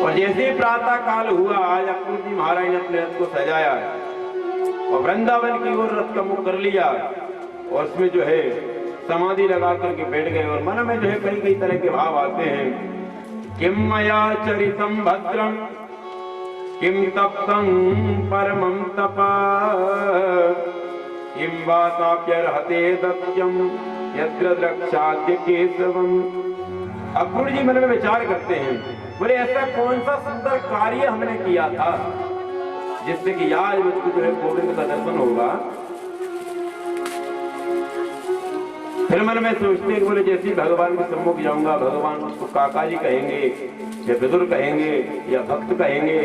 और जैसे ही प्रातः काल हुआ, आज अक्रूर जी महाराज ने अपने रथ को सजाया और वृंदावन की ओर रथ का मुख कर लिया और उसमें जो है समाधि लगा करके बैठ गए। और मन में जो है कई कई तरह के भाव आते हैं। किम मया चरितम भद्रम किम तप्तं परमं तपा किम वाताप्यर्हते दत्यम यत्र द्रक्षाद्य केशवम। अक्रूर जी मन में विचार करते हैं, बोले ऐसा कौन सा सुंदर कार्य हमने किया था जिससे कि आज मुझको जो है गोविंद का दर्शन होगा। फिर मन में सोचते हैं, बोले जैसे भगवान के सम्मुख जाऊंगा, भगवान उसको काका जी कहेंगे या विदुर कहेंगे या भक्त कहेंगे।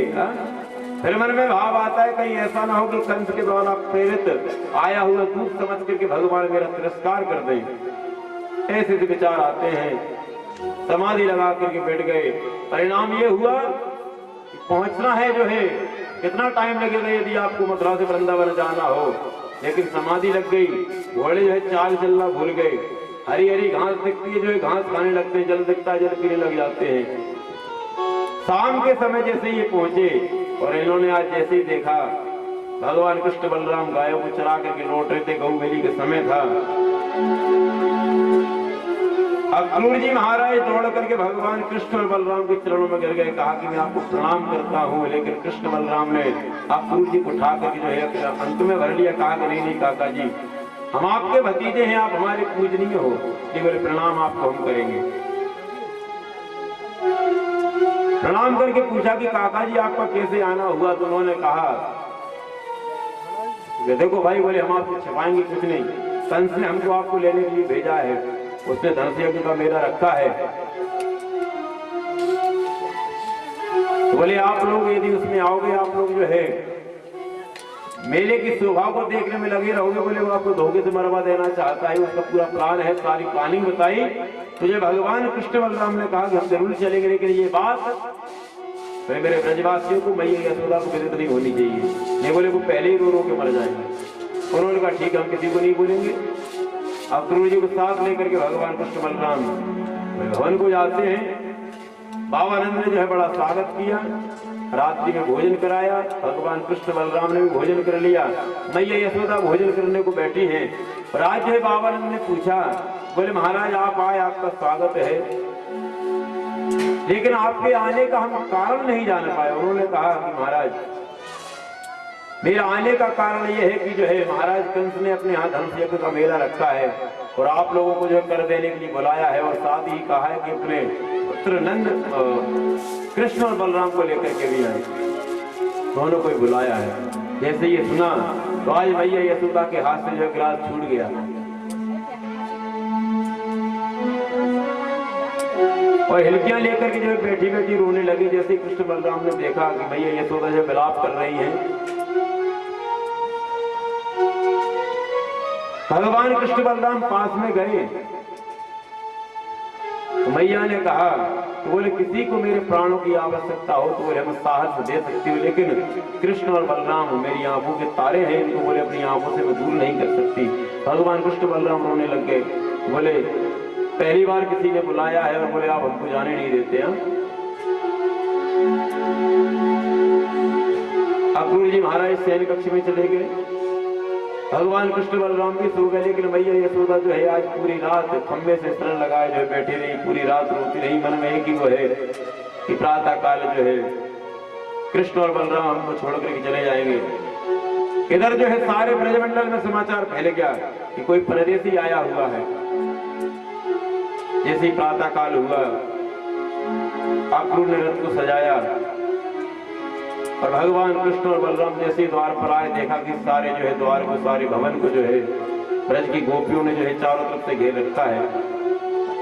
फिर मन में भाव आता है कहीं ऐसा ना हो कि कंस के द्वारा प्रेरित आया हुआ दूत समझ करके भगवान मेरा तिरस्कार कर दें। ऐसे से विचार आते हैं, समाधि लगा करके बैठ गए। परिणाम ये हुआ कि पहुंचना है जो है, कितना टाइम लगेगा यदि आपको मथुरा से वृंदावन जाना हो, लेकिन समाधि लग गई। घोड़े जो है चाल चलना भूल गए। हरी हरी घास दिखती है जो है घास खाने लगते हैं, जल दिखता है जल पीने लग जाते हैं। शाम के समय जैसे ये पहुंचे और इन्होंने आज जैसे ही देखा भगवान कृष्ण बलराम गायों को चरा करके लौट रहे थे, गौ मेली का समय था। अक्रूर जी महाराज दौड़ करके भगवान कृष्ण और बलराम के चरणों में गिर गए। कहा कि मैं आपको प्रणाम करता हूँ, लेकिन कृष्ण बलराम ने अक्रूर जी को उठा करके जो है अंत में भर लिया। कहा कि नहीं काका जी, हम आपके भतीजे हैं, आप हमारे पूजनीय हो, बोले प्रणाम आपको हम करेंगे। प्रणाम करके पूछा कि काका जी आपका कैसे आना हुआ? तो उन्होंने कहा देखो भाई, बोले हम आपसे छिपाएंगे कुछ नहीं, कंस ने हमको आपको लेने के लिए भेजा है, उसने धनुष यज्ञ का मेला रखा है। तो बोले आप लोग यदि उसमें आओगे, आप लोग जो है मेले की शोभा को देखने में लगे रहोगे, बोले वो आपको धोखे से मरवा देना चाहता है, उसका पूरा प्लान है। सारी प्लानिंग बताई। तुझे भगवान कृष्ण बलराम ने कहा कि हम जरूर चलेंगे, लेकिन ये बात तो मेरे ब्रजवासियों को, मैया यशोदा को विदित नहीं होनी चाहिए। ये बोले वो पहले ही रो रो के मर जाएंगे। उन्होंने कहा ठीक है, हम किसी को नहीं बोलेंगे। अक्रूर जी को साथ लेकर के भगवान कृष्ण बलराम भवन को जाते हैं। बाबानंद ने जो है बड़ा स्वागत किया, रात्रि में भोजन कराया। भगवान कृष्ण बलराम ने भी भोजन कर लिया। मैया यशोदा भोजन करने को बैठी हैं। और आज जो है बाबानंद ने पूछा, बोले महाराज आप आए, आपका स्वागत है, लेकिन आपके आने का हम कारण नहीं जान पाए। उन्होंने कहा कि महाराज मेरा आने का कारण यह है कि जो है महाराज कंस ने अपने यहाँ धनुष यज्ञ का मेला रखा है और आप लोगों को जो कर देने के लिए बुलाया है, और साथ ही कहा है कि अपने पुत्र नंद कृष्ण और बलराम को लेकर के भी आए, दोनों को बुलाया है। जैसे ये सुना तो आज मैया यशोदा के हाथ से जो गिलास छूट गया और हिलकियां लेकर के जो है बैठी बैठी रोने लगी। जैसे कृष्ण बलराम ने देखा कि मैया यशोदा जो विलाप कर रही हैं, भगवान कृष्ण बलराम पास में गए। तो मैया ने कहा, तो बोले किसी को मेरे प्राणों की आवश्यकता हो तो बोले हम साहस दे सकती हूँ, लेकिन कृष्ण और बलराम मेरी आंखों के तारे हैं, इनको बोले अपनी आंखों से मैं दूर नहीं कर सकती। भगवान कृष्ण बलराम रोने लग गए। बोले पहली बार किसी ने बुलाया है और बोले आप हमको जाने नहीं देते हैं। अक्रूर जी महाराज शयन कक्ष में चले गए। भगवान कृष्ण बलराम भी सो गए, लेकिन मैया यशोदा जो है आज पूरी रात खंबे से शरण लगाए जो है बैठी रही, पूरी रात रोती रही। मन में एक ही वो है कि प्रातः काल जो है कृष्ण और बलराम हमको छोड़ करके चले जाएंगे। इधर जो है सारे ब्रजमंडल में समाचार फैल गया कि कोई परदेसी आया हुआ है। जैसे ही प्रातः काल हुआ, अक्रूर ने रथ को सजाया और भगवान कृष्ण और बलराम जैसे द्वार पर आए, देखा कि सारे जो है द्वार को, सारे भवन को जो है ब्रज की गोपियों ने जो है चारों तरफ से घेर रखा है।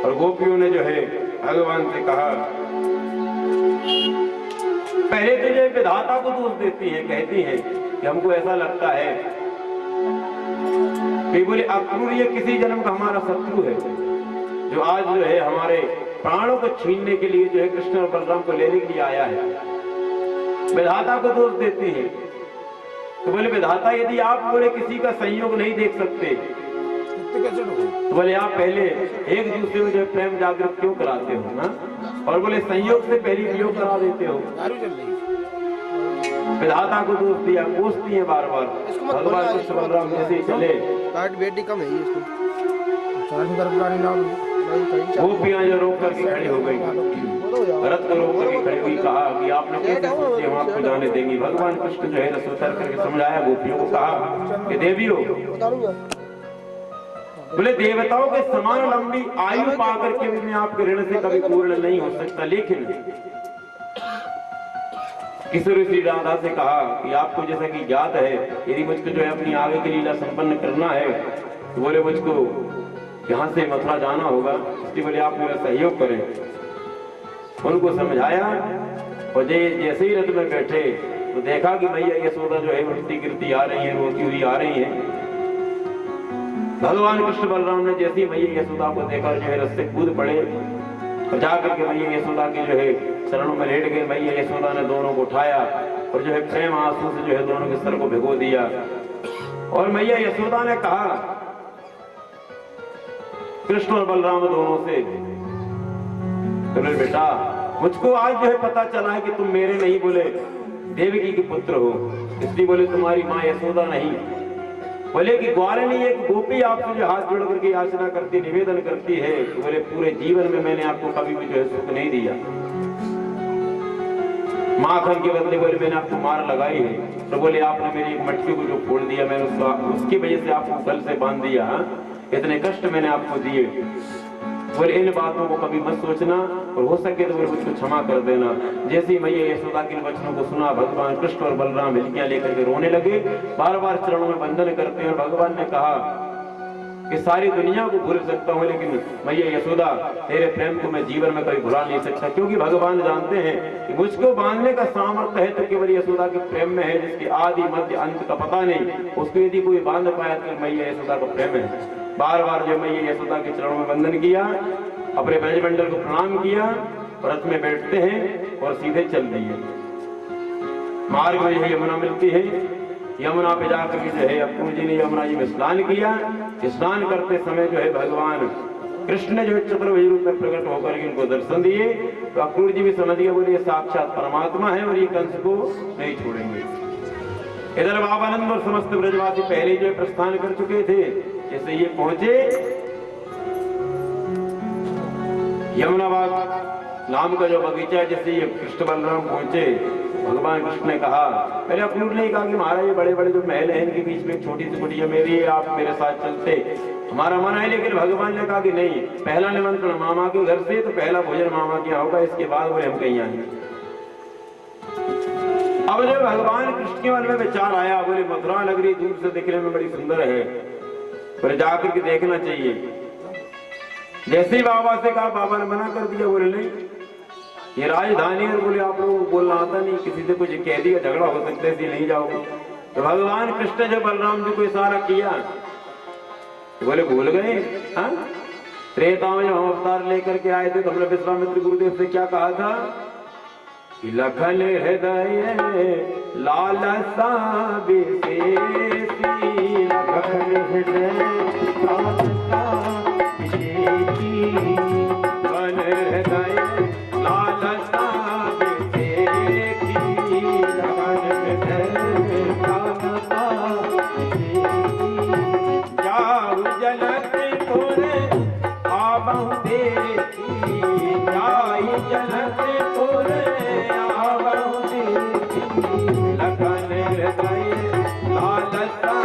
और गोपियों ने जो है भगवान से कहा, पहले तो जो विधाता को दोष देती है, कहती है कि हमको ऐसा लगता है कि बोले अक्रूर ये किसी जन्म का हमारा शत्रु है, जो आज जो है हमारे प्राणों को छीनने के लिए जो है कृष्ण और बलराम को लेने के लिए आया है। विधाता को दोष देती है। तो बोले विधाता यदि आप बोले किसी का संयोग नहीं देख सकते तो बोले आप पहले एक दूसरे को जो प्रेम जागृत क्यों कराते हो ना? और बोले संयोग से पहले वियोग करा देते हो। विधाता को दोष दिया, कोसती है बार बार। भगवान कृष्ण बलराम जैसे ही चले, बेटी कम है इसको, गोपियां जो रोक करके खड़ी हो गई, भरत को रोक करके खड़ी हुई, कहा कि आपने कैसे सोचे हम आपको जाने देंगी? भगवान कृष्ण जो है रसोत्तर करके समझाया, गोपियों को कहा कि देवियों, बोले देवताओं के समान लंबी आयु पाकर के भी मैं आपके ऋण से कभी पूर्ण नहीं हो सकता, लेकिन किशोर श्री राधा से कहा कि आपको जैसा कि ज्ञात है, यदि मुझको जो है अपनी आगे की लीला संपन्न करना है तो बोले मुझको यहाँ से मथुरा जाना होगा, इसलिए बोले आप मेरा सहयोग करें। उनको समझाया और जैसे ही रथ में बैठे तो देखा कि भैया यशोदा जो है उठती गिरती आ रही है, रोती हुई आ रही है। भगवान कृष्ण बलराम ने जैसे ही मैया यशोदा को देखा जो है रथ से कूद पड़े और जाकर के मैया यशोदा के जो है चरणों में लेट गए। मैया यशोदा ने दोनों को उठाया और जो है प्रेम आंसू से जो है दोनों के सर को भिगो दिया। और मैया यशोदा ने कहा कृष्ण और बलराम दोनों से, बोले बेटा मुझको आज जो है पता चला है कि तुम मेरे नहीं बोले देवकी के पुत्र हो, इसलिए बोले तुम्हारी माँ यशोदा नहीं। बोले कि ग्वालिनी एक गोपी आपसे जो हाथ जोड़ करके याचना करती, निवेदन करती है, तो बोले पूरे जीवन में मैंने आपको कभी भी जो है सुख नहीं दिया। माखन के बदले बोले मैंने आपको मार लगाई है, तो बोले आपने मेरी एक मटकी को जो फोड़ दिया, मैंने उसकी वजह से आपको गल से बांध दिया, इतने कष्ट मैंने आपको दिए। बोले इन बातों को कभी मत सोचना और हो सके तो बोले मुझको क्षमा कर देना। जैसे ही मैया यशोदा के वचनों को सुना, भगवान कृष्ण और बलराम हिलकियां लेकर के रोने लगे, बार बार चरणों में वंदन करते हैं। और भगवान ने कहा कि सारी दुनिया को भूल सकता हूँ, लेकिन मैया यशोदा तेरे प्रेम को मैं जीवन में कभी भुला नहीं सकता, क्योंकि भगवान जानते हैं कि मुझको बांधने का सामर्थ्य है तो केवल यशोदा के प्रेम में है, जिसके आदि मध्य अंत का पता नहीं, उसको यदि कोई बांध पाया तो मैया यशोदा का प्रेम है। बार बार जो मैया यशोदा के चरणों में वंदन किया, अपने ब्रजमंडल को प्रणाम किया, रथ में बैठते हैं और सीधे चल दिए। मार्ग में जो यमुना मिलती है, यमुना पे जाकर के जो है अक्रूर जी ने यमुना जी में स्नान किया। स्नान करते समय जो है भगवान कृष्ण ने जो है चतुर्भुज रूप में प्रकट होकर के उनको दर्शन दिए, तो अक्रूर जी भी समझ गए, बोले ये साक्षात परमात्मा है और ये कंस को नहीं छोड़ेंगे। इधर बाबानंद और समस्त ब्रजवासी पहले जो प्रस्थान कर चुके थे। जैसे ये पहुंचे यमुनाबाग नाम का जो बगीचा है, जैसे ये कृष्ण बलराम पहुंचे, भगवान कृष्ण ने कहा, पहले अक्रूर ने कहा कि महाराज ये बड़े बड़े जो महल हैं इनके बीच में छोटी सी कुटिया मेरी है, आप मेरे साथ चलते, हमारा मन है। लेकिन भगवान ने कहा कि नहीं, पहला निमंत्रण मामा के घर से, तो पहला भोजन मामा के यहाँ होगा, इसके बाद बोले हम कहीं आएंगे। अब जब भगवान कृष्ण के मन में विचार आया, बोले मथुरा नगरी दूर से देखने में बड़ी सुंदर है, पर जाकर के देखना चाहिए। जैसे ही बाबा से कहा, बाबा ने मना कर दिया, बोले नहीं ये राजधानी है, बोले आप लोगों को बोलना आता नहीं, किसी से कुछ कह दिया झगड़ा हो सकता है, इसलिए नहीं जाओगे। तो भगवान कृष्ण जब बलराम जी को इशारा किया तो बोले भूल गए, हाँ त्रेता में जब हम अवतार लेकर के आए थे तो हमने विश्वामित्र गुरुदेव से क्या कहा था कि लखन हृदय लालसा विशेषी, लखन हृदय लालसा विशेषी, मन हृदय लालसा विशेषी, लखन हृदय लालसा विशेषी, जाऊ जनकपुर आबहु देखी, जाई जनकपुर आबहु देखी, लखन हृदय लालसा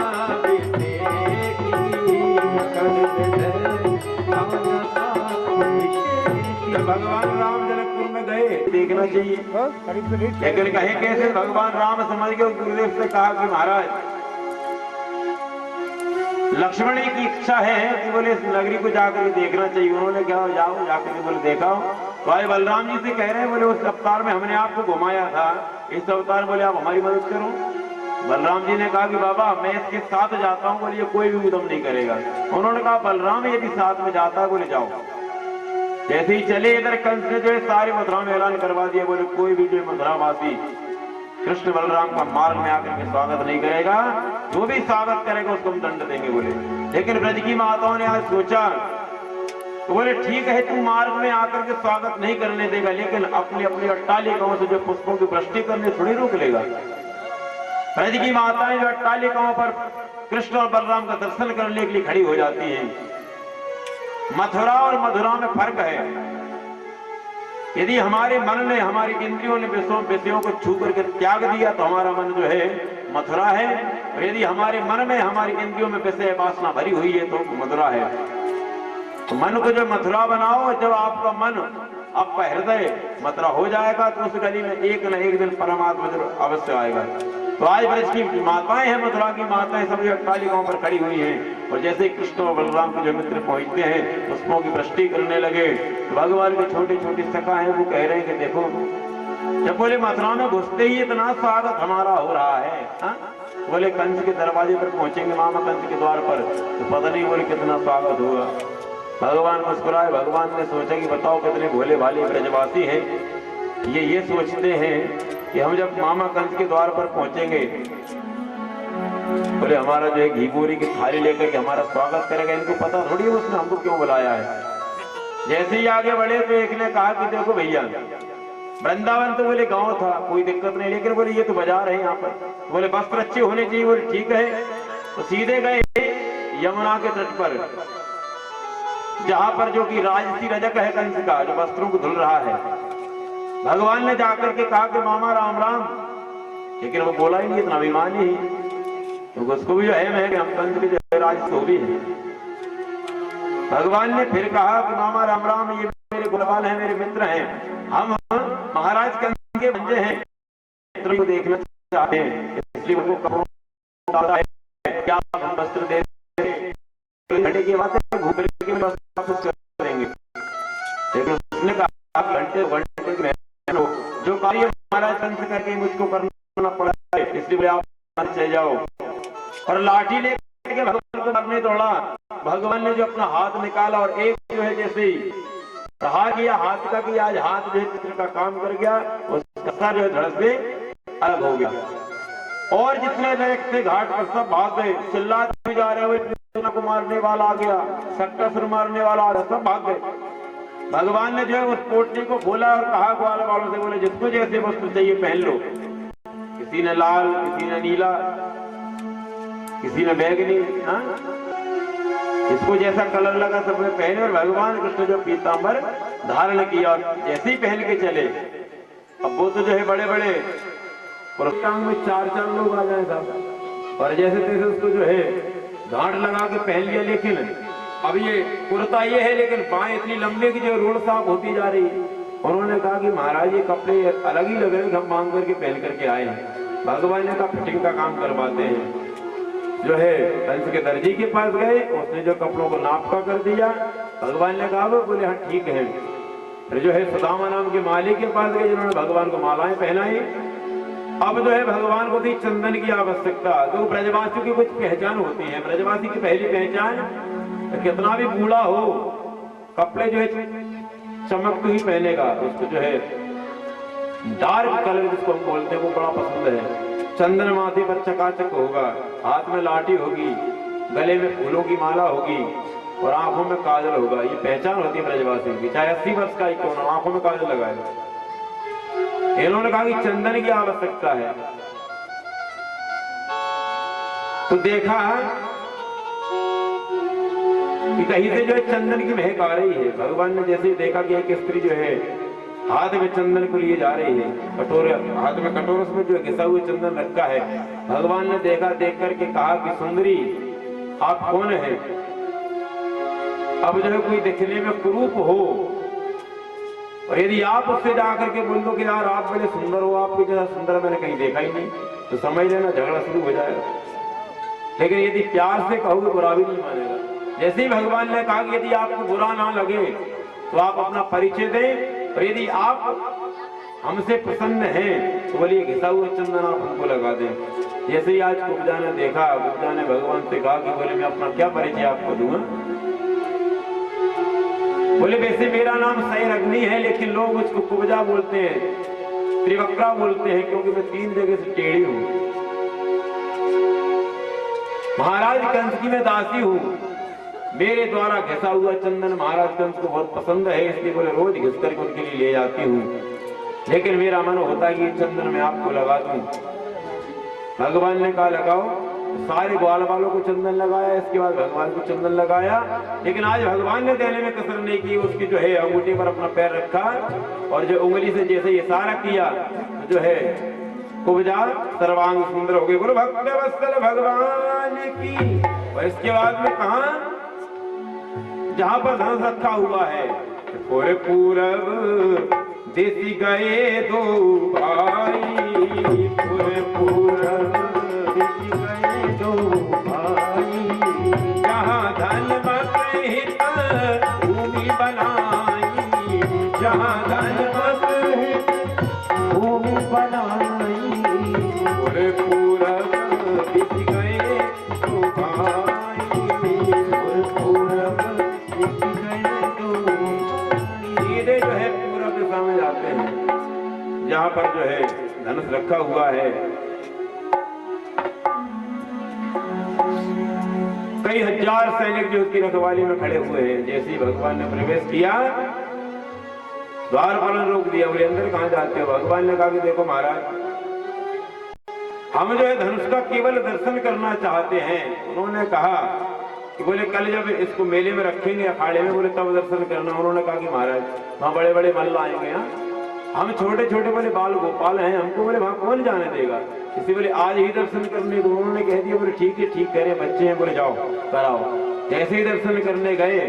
विशेषी, लखन हृदय लालसा विशेषी। भगवान राम जनकपुर में गए, देखना चाहिए, लेकिन कहे कैसे भगवान राम समझ गए, गुरुदेव से कहा कि महाराज लक्ष्मण की इच्छा है कि बोले इस नगरी को जाकर के देखना चाहिए। उन्होंने कहा जाओ, जाकर के बोले देखा। तो भाई बलराम जी से कह रहे हैं, बोले उस अवतार में हमने आपको घुमाया था, इस अवतार बोले आप हमारी मदद करो। बलराम जी ने कहा कि बाबा मैं इसके साथ जाता हूँ, बोले कोई भी उद्यम नहीं करेगा। उन्होंने कहा बलराम यदि साथ में जाता है, बोले जाओ। जैसे ही चले, इधर कंस ने जो है सारे मथुरा में ऐलान करवा दिया, बोले कोई भी जो मथुरावासी कृष्ण बलराम का मार्ग में आकर के स्वागत नहीं करेगा, जो भी स्वागत करेगा उसको हम दंड देंगे बोले। लेकिन ब्रज की माताओं ने आज सोचा तो बोले ठीक है, तू मार्ग में आकर के स्वागत नहीं करने देगा, लेकिन अपनी अपनी अट्टालिकाओं से जो पुष्पों की वृष्टि करने थोड़ी रोक लेगा। ब्रज की माताएं जो अट्टालिकाओं पर कृष्ण और बलराम का दर्शन करने के लिए खड़ी हो जाती हैं। मथुरा और मधुरा में फर्क है। यदि हमारे मन ने, हमारी इंद्रियों ने विषयों को छू करके त्याग दिया तो हमारा मन जो है मथुरा है, और यदि हमारे मन में, हमारी इंद्रियों में विषय वासना भरी हुई है तो मधुरा है। तो मन को जो मथुरा बनाओ, जब आपका मन, आपका हृदय मथुरा हो जाएगा तो उस गली में एक न एक दिन परमात्मा जरूर अवश्य आएगा। तो आज ब्रज की माताएं हैं, मथुरा की माताएं सब अट्टालिकाओं पर खड़ी हुई हैं, और जैसे कृष्ण और बलराम के जो मित्र पहुंचते हैं पुष्पों की वृष्टि करने लगे, तो भगवान के छोटे छोटे सखा हैं वो कह रहे हैं कि देखो, जब बोले मथुरा में घुसते ही इतना स्वागत हमारा हो रहा है, हा? बोले कंस के दरवाजे पर पहुंचेंगे, मामा कंस के द्वार पर, तो पता नहीं बोले कितना स्वागत होगा। भगवान मुस्कुराए। भगवान ने सोचा कि बताओ कितने भोले भाले ब्रजवासी हैं, ये सोचते हैं कि हम जब मामा कंस के द्वार पर पहुंचेंगे, बोले हमारा जो है घी बोरी की थाली लेकर के हमारा स्वागत करेगा। इनको पता थोड़ी है उसने हमको क्यों बुलाया है। जैसे ही आगे बढ़े तो एक ने कहा कि देखो भैया, वृंदावन तो बोले गांव था, कोई दिक्कत नहीं, लेकिन बोले ये तो बाजार है यहाँ पर, बोले वस्त्र अच्छे होने चाहिए। बोले ठीक है। तो सीधे गए यमुना के तट पर, जहां पर जो कि राजसी रजक है कंस का, जो वस्त्रों को धुल रहा है। भगवान ने जाकर के कहा कि मामा राम राम, लेकिन वो बोला ही नहीं, इतना अभिमानी ही, तो उसको भी जो है कि हम कंस के जो राजसी भी है। भगवान ने फिर कहा कि मामा राम राम, ये मेरे गुणवान है, मेरे मित्र हैं, हम महाराज कंस के बंदे हैं, मित्रों को देखना चाहते हैं, इसलिए उनको कपड़ा है, क्या हम वस्त्र दे घंटे की बात है, घूम के वापस करेंगे। लेकिन उसने कहा घंटे में जो कार्य महाराज कंस करके मुझको करना पड़ा है, इसलिए आप चले जाओ। और लाठी लेकर के भगवान को मारने दौड़ा। भगवान ने जो अपना हाथ निकाला और एक जो है जैसे ही कहा किया हाथ का, कि आज हाथ जो है चित्र का काम कर गया, उसका सर जो है धड़ से अलग हो गया। और जितने लोग थे घाट पर सब भाग गए, चिल्लाते जा रहे हुए को मारने वाला आ गया, सक्कासुर मारने वाला आ गया, सब भाग गए। भगवान ने जो है उस पोटली को खोला और कहा ग्वाल वालों से, बोले जिसको जैसे वस्त्र चाहिए पहन लो। किसी ने लाल, किसी ने नीला, किसी ने बैगनी, इसको जैसा कलर लगा सबने पहने। और भगवान कृष्ण जो पीतांबर धारण किया और जैसे ही पहन के चले, अब वो तो जो है बड़े बड़े पुरस्कार में चार लोग आ जाए साहब, और जैसे तैसे उसको जो है गांठ लगा के पहन लिया। लेकिन अब ये कुर्ता ये है, लेकिन बाएं इतनी लंबी की जो रोड साफ होती जा रही। उन्होंने कहा कि महाराज ये कपड़े अलग ही लग रहे हैं, हम मांग करके पहन करके आए हैं। भगवान ने कहा फिटिंग का काम करवाते हैं। जो है कंस के दर्जी के पास गए, उसने जो कपड़ों को नाप का कर दिया। भगवान ने कहा, वो बोले हाँ ठीक है। फिर जो है सुदामा नाम के माली के पास गए, जिन्होंने भगवान को मालाएं पहनाई। अब जो है भगवान को थी चंदन की आवश्यकता। तो ब्रजवासियों की कुछ पहचान होती है। ब्रजवासी की पहली पहचान, कितना भी बूढ़ा हो, कपड़े जो है चमकते ही पहनेगा। उसको जो है डार्क कलर जिसको हम बोलते हैं वो बड़ा पसंद है। चंदन माथे पर चकाचक होगा, हाथ में लाठी होगी, गले में फूलों की माला होगी और आंखों में काजल होगा। ये पहचान होती है ब्रजवासियों की, चाहे 80 वर्ष का ही क्यों ना, आंखों में काजल लगाए। इन्होंने कहा कि चंदन की आवश्यकता है। तो देखा कि कहीं से जो है चंदन की महक आ रही है। भगवान ने जैसे देखा कि एक स्त्री जो है हाथ में चंदन को लिए जा रही है, कटोरे हाथ में, कटोरे में जो घिसा हुआ चंदन रखा है। भगवान ने देखा, देख करके कहा कि सुंदरी आप कौन है? अब जो है कोई दिखने में कुरूप हो और यदि आप उससे जाकर के बोल दो कि यार आप बड़े सुंदर हो, आपके जैसा सुंदर मैंने कहीं देखा ही नहीं, तो समझ लेना झगड़ा शुरू हो जाएगा। लेकिन यदि प्यार से कहोगे बुरा भी नहीं मानेगा। जैसे ही भगवान ने कहा कि यदि आपको बुरा ना लगे तो आप अपना परिचय दें, और यदि आप हमसे प्रसन्न हैं तो बोलिए घिसा हुआ चंदन आप हमको लगा दें। जैसे ही आज कुब्जा ने देखा, कुब्जा ने भगवान से कहा कि बोले मैं अपना क्या परिचय आपको दूंगा? बोले वैसे मेरा नाम सैर अग्नि है, लेकिन लोग उसको कुब्जा बोलते हैं, त्रिवक्रा बोलते हैं क्योंकि मैं 3 जगह से टेढ़ी हूं। महाराज कंस की मैं दासी हूं, मेरे द्वारा घिसा हुआ चंदन महाराज कंस को बहुत पसंद है, इसलिए बोले रोज घिस करके उनके लिए ले जाती हूँ। लेकिन मेरा मन होता है कि ये चंदन मैं आपको लगा दूं। भगवान ने कहा लगाओ, सारे ग्वाल वालों को चंदन लगाया, इसके बाद भगवान को चंदन लगाया। लेकिन आज भगवान ने देने में कसर नहीं की, उसकी जो है अंगूठी पर अपना पैर रखा और जो उंगली से जैसे इशारा किया तो जो है कुब्जा सर्वांग सुंदर हो गई। बोलो भक्त वत्सल भगवान की। और इसके बाद में कहा जहां पर धनुष रखा हुआ है, पूरे पूरब देसी गए 2 भाई, पूरे पूरब देसी गए 2 भाई, जहां धन मत हित भूमि बनाई, जहां धन मत हित भूमि बनाई, पूरे पूरब देसी गए 2 भाई, पूरे पूरब देसी गए 2 भाई। सीधे जो है पूरब दिशा में जाते हैं, जहां पर जो है धनुष रखा हुआ है। कई हजार सैनिक जो उसकी रखवाली में खड़े हुए हैं। जैसे ही भगवान ने प्रवेश किया, द्वारपाल रोक दिया, बोले अंदर कहां जाते हो? भगवान ने कहा कि देखो महाराज, हम जो है धनुष का केवल दर्शन करना चाहते हैं। उन्होंने कहा कि बोले कल जब इसको मेले में रखेंगे अखाड़े में, बोले तब दर्शन करना। उन्होंने कहा कि महाराज वहां बड़े बड़े मल्ल आएंगे, हम छोटे छोटे बोले बाल गोपाल हैं, हमको बोले वहां कौन जाने देगा? किसी बोले आज ही दर्शन करने को। उन्होंने कह दिया बोले ठीक है, ठीक कह रहे बच्चे हैं, बोले जाओ कराओ। जैसे ही दर्शन करने गए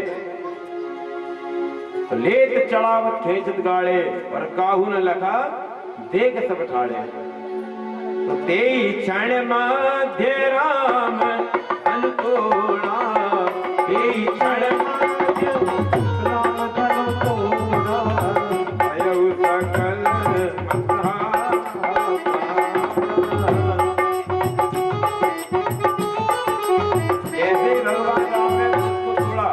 तो लेत चढ़ावत खेचत गाड़े और काहू न लखा देख सब ठाड़े। तो तेई क्षण मध्य राम धन तोड़ा, तेई क्षण मध्य राम धन तोड़ा, भयउ सकल मथा। जैसे भगवान राम ने उसको तोड़ा,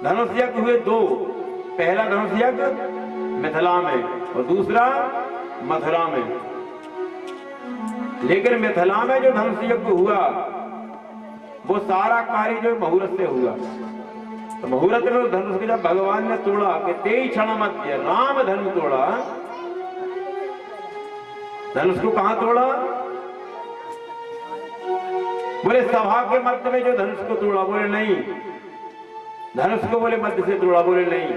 धनुष यज्ञ हुए 2। पहला धनुष यज्ञ मिथिला में और दूसरा मथुरा में। लेकिन मिथिला में जो धनुष यज्ञ हुआ वो सारा कार्य जो मुहूर्त से हुआ। तो मुहूर्त में धनुष के जब भगवान ने तोड़ा कि 23 क्षण मध्य राम धनु तोड़ा। धनुष को कहां तोड़ा? बोले सभा के मध्य में जो धनुष को तोड़ा। बोले नहीं। धनुष को बोले मध्य से तोड़ा। बोले नहीं।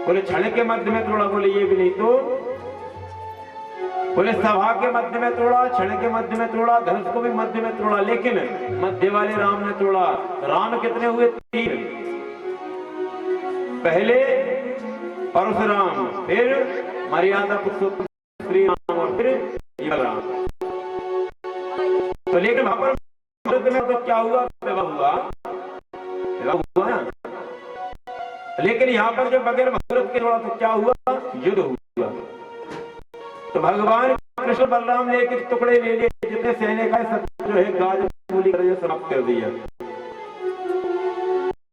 बोले क्षण के मध्य में तोड़ा। बोले ये भी नहीं। तो बोले सभा के मध्य में तोड़ा, क्षण के मध्य में तोड़ा, धनुष को भी मध्य में तोड़ा। लेकिन मध्य वाले राम ने तोड़ा। राम कितने हुए? 3। पहले परशुराम, फिर मर्यादा पुरुषोत्तम श्री राम और फिर राम। तो लेकिन वहां पर में तो क्या हुआ? विवाह हुआ, विवाह हुआ ना। लेकिन यहाँ पर जो बगैर मुहूर्त के तोड़ा तो क्या हुआ? युद्ध हुआ। तो भगवान कृष्ण बलराम ने एक टुकड़े ले लिए, जितने सैनिक है सब जो है गाज मूली कर समाप्त कर दिया।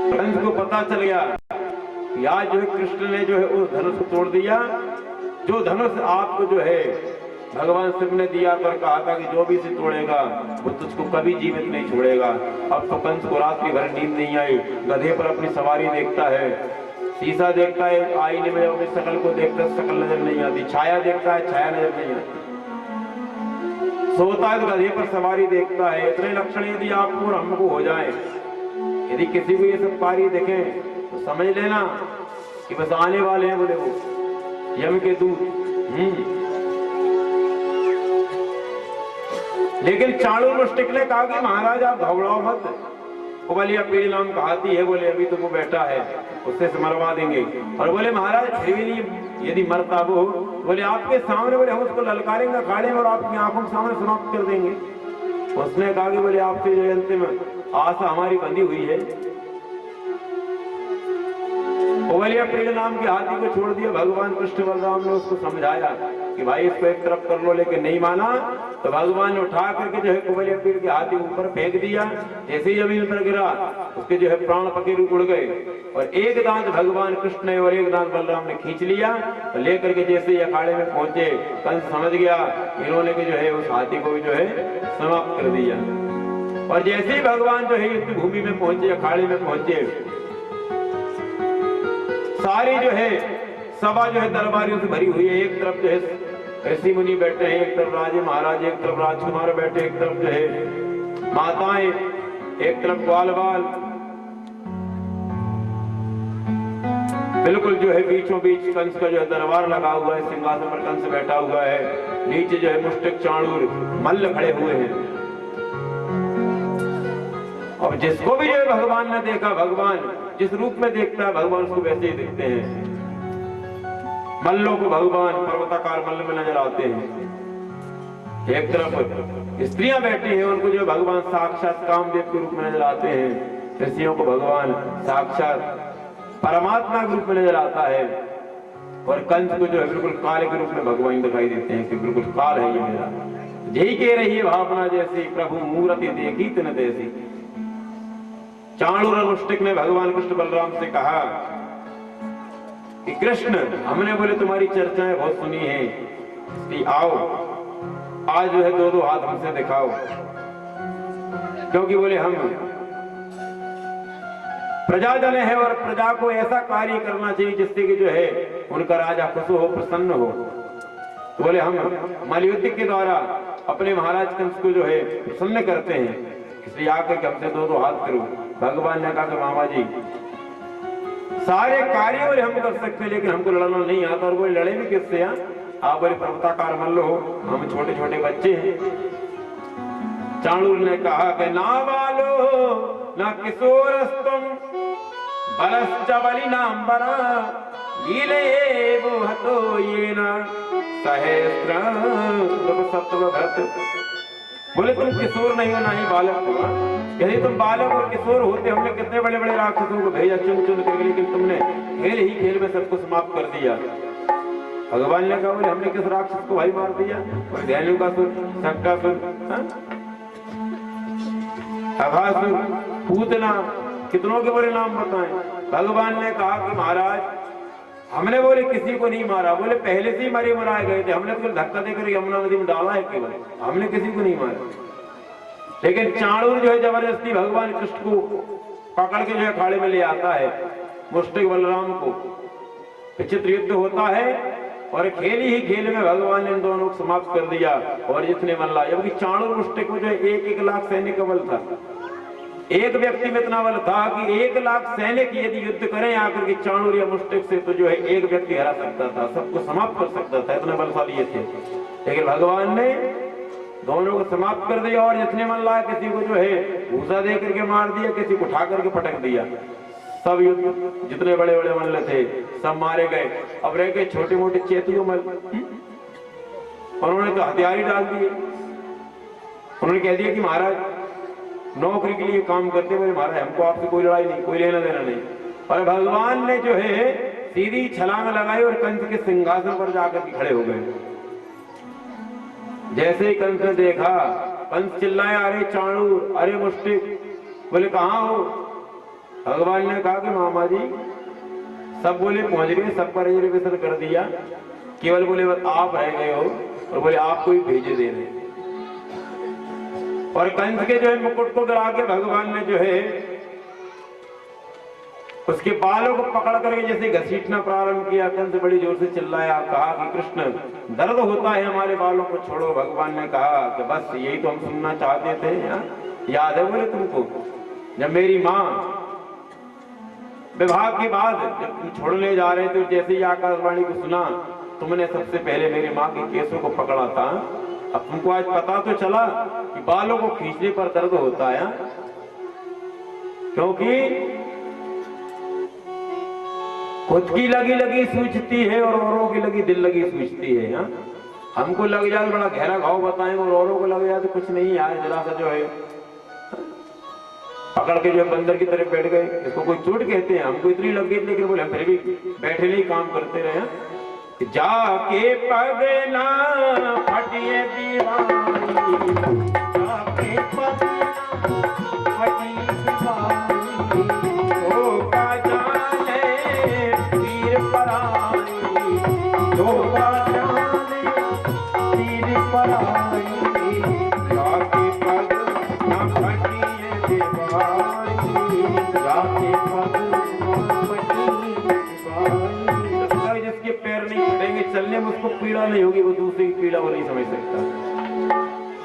कंस को पता चल गया कि आज जो है कृष्ण ने जो है उस धनुष को तोड़ दिया। जो धनुष आपको जो है भगवान शिव ने दिया कर कहा था कि जो भी इसे तोड़ेगा वो तुझको कभी जीवित नहीं छोड़ेगा। अब तो कंस को रात की भर नींद नहीं आई। गधे पर अपनी सवारी देखता है, शीशा देखता है, आईने में अपनी शकल को देखता है, शकल नजर नहीं आती। छाया देखता है, छाया नजर नहीं आती। सोता है तो गधे पर सवारी देखता है। इतने लक्षण यदि आपको और हमको हो जाए, यदि किसी को ये सब कार्य देखें तो समझ लेना कि बस आने वाले हैं बोले वो यम के दूत। लेकिन चाणूर मुष्टिक ने कहा कि महाराज आप घबराओ मत। वो बोले पीड़ी नाम कहाती है, बोले अभी तो वो बैठा है, उससे मरवा देंगे। और बोले महाराज फिर भी नहीं यदि मरता वो, बोले आपके सामने, बोले हम उसको ललकारेंगे अखाड़े में और आपकी आंखों के सामने समाप्त कर देंगे। उसने कहा कि बोले आपसे जो अंतिम आशा हमारी बंधी हुई है। कुवलिया पीड़ नाम के हाथी को छोड़ दिया। भगवान कृष्ण बलराम ने उसको समझाया कि भाई इसको एक तरफ कर लो, लेकिन नहीं माना। तो भगवान ने उठा करके जो है कुवलिया पीड़ के हाथी ऊपर फेंक दिया। जैसे ही जमीन पर गिरा उसके जो है प्राण पखेरु उड़ गए और एक दांत भगवान कृष्ण ने और एक दांत बलराम ने खींच लिया। तो लेकर के जैसे ही अखाड़े में पहुंचे, कंस समझ गया इन्होंने के जो है उस हाथी को भी जो है समाप्त कर दिया। और जैसे ही भगवान जो है युद्ध भूमि में पहुंचे, अखाड़े में पहुंचे, सारी जो है सभा जो है दरबारियों से भरी हुई है। एक तरफ जो है ऋषि मुनि बैठे हैं, एक तरफ राजे महाराज, एक तरफ राजकुमार बैठे, एक तरफ जो है माताएं, एक तरफ ग्वाल बाल, बिल्कुल जो है बीचों बीच कंस का जो है दरबार लगा हुआ है। सिंहासन पर कंस बैठा हुआ है, नीचे जो है मुष्टिक चाणूर मल्ल खड़े हुए हैं। और जिसको भी जो है भगवान ने देखा, भगवान जिस रूप में देखता है भगवान उसको वैसे ही देखते हैं। मल्लों को भगवान पर्वताकार मल्ल में नजर आते हैं। एक तरफ स्त्रियां बैठी हैं, उनको जो भगवान साक्षात कामदेव के रूप में नजर आते हैं। ऋषियों को भगवान साक्षात परमात्मा के रूप में नजर आता है। और कंस को जो है बिल्कुल काल के रूप में भगवान दिखाई देते हैं कि बिल्कुल काल है ये मेरा। यही कह रही है भावना जैसी, प्रभु मूर्ति देखी तिन तैसी। चाणूर और मुष्टिक ने भगवान कृष्ण बलराम से कहा कि कृष्ण, हमने बोले तुम्हारी चर्चाएं बहुत सुनी है, कि आओ आज जो है दो दो हाथ हमसे दिखाओ, क्योंकि बोले हम प्रजा जन है और प्रजा को ऐसा कार्य करना चाहिए जिससे कि जो है उनका राजा खुश हो, प्रसन्न हो। तो बोले हम मल्लयुद्ध के द्वारा अपने महाराज कंस को जो है प्रसन्न करते हैं, इसलिए आकर के हमसे दो दो हाथ करो। भगवान ने कहा कि मामा जी सारे कार्य बोले हम कर सकते हैं, लेकिन हमको लड़ना नहीं आता। और बोले लड़े भी किससे? आप बोले पर्वताकार मल्ल हो, हम छोटे छोटे बच्चे हैं। चाणूर ने कहा कि ना बालो ना किशोरस्तुम बलश्च बलिनांबरा लीले वो हतो ये ना सहस्त्र सत्वभृत। बोले तुम किशोर नहीं हो ना ही बालक हो। यदि तुम बालक और किशोर होते हमने कितने बड़े बड़े राक्षसों को भेजा चुन चुन करके, लेकिन तुमने खेल ही खेल में सबको समाप्त कर दिया। भगवान ने कहा बोले हमने किस राक्षस को भाई मार दिया? दैनु का सुर, शक्कासुर, अघासुर, पूतना, कितनों के बड़े नाम बताएं। भगवान ने कहा कि महाराज हमने बोले किसी को नहीं मारा, बोले पहले से ही मरे मराए गए थे, हमने तो धक्का देकर यमुना नदी में डाला है केवल, हमने किसी को नहीं मारा। लेकिन चाणूर जो है जबरदस्ती भगवान कृष्ण को पकड़ के जो है अखाड़े में ले आता है, मुष्टिक बलराम को। विचित्र युद्ध होता है और खेल ही खेल में भगवान ने इन दोनों को समाप्त कर दिया। और जितने मल्ला, जबकि चाणूर मुष्टिक में जो है 1-1 लाख सैनिक का बल था। एक व्यक्ति में इतना बल था कि 1 लाख सैनिक यदि युद्ध करें आकर के चाणूर या मुष्टिक से, तो जो है एक व्यक्ति हरा सकता था, सबको समाप्त कर सकता था, इतने बलशाली ये थे। लेकिन भगवान ने दोनों को समाप्त कर दिया। और जितने मल्ला किसी को जो है भूसा दे करके मार दिया, किसी को उठा करके पटक दिया। सब युद्ध जितने बड़े बड़े मल्ल थे सब मारे गए। अब रह गए छोटे मोटे चेतियों मल्ल, उन्होंने तो हथियार ही डाल दिए। उन्होंने कह दिया कि महाराज नौकरी के लिए काम करते हुए महाराज हमको आपसे कोई लड़ाई नहीं, कोई लेना देना नहीं। और भगवान ने जो है सीधी छलांग लगाई और कंस के सिंहासन पर जाकर के खड़े हो गए। जैसे ही कंस ने देखा, कंस चिल्लाया अरे चाणूर, अरे मुष्टिक। बोले कहाँ हो? भगवान ने कहा कि मामा जी सब बोले पहुंच गए, सब पर रिजर्वेशन कर दिया, केवल बोले बस आप रह गए हो और बोले आपको ही भेजे दे रहे। और कंस के जो है मुकुट को गिरा के भगवान ने जो है उसके बालों को पकड़ करके जैसे घसीटना प्रारंभ किया। कंस बड़ी जोर से चिल्लाया, कहा कि कृष्ण दर्द होता है, हमारे बालों को छोड़ो। भगवान ने कहा कि बस यही तो हम सुनना चाहते थे। याद है बोले तुमको जब मेरी माँ विवाह के बाद जब तुम छोड़ने जा रहे थे, जैसे ही आकाशवाणी को सुना, तुमने सबसे पहले मेरी माँ के केसों को पकड़ा था। अब तुमको आज पता तो चला कि बालों को खींचने पर दर्द होता है, क्योंकि खुद की लगी लगी सूझती है और औरों की लगी दिल लगी सूझती है। हमको लग जाए बड़ा गहरा घाव बताएं और औरों को लग जाए तो कुछ नहीं यार, जरा सा जो है पकड़ के जो बंदर की तरफ बैठ गए। इसको कोई चोट कहते हैं, हमको इतनी लग गई, लेकिन बोले हम फिर भी बैठे नहीं काम करते रहे। जाके पगला फटिए दीवानी, जाके पगला फटिए दीवानी, धोखा जाने पीर पराई, धोखा जाने पीर पराई, जाके पगला फटिए दीवानी, जाके पगला फटिए दीवानी। जिसके पैर नहीं छूटेंगे, चलने में उसको पीड़ा नहीं होगी, वो दूसरी की पीड़ा वो नहीं समझ सकता।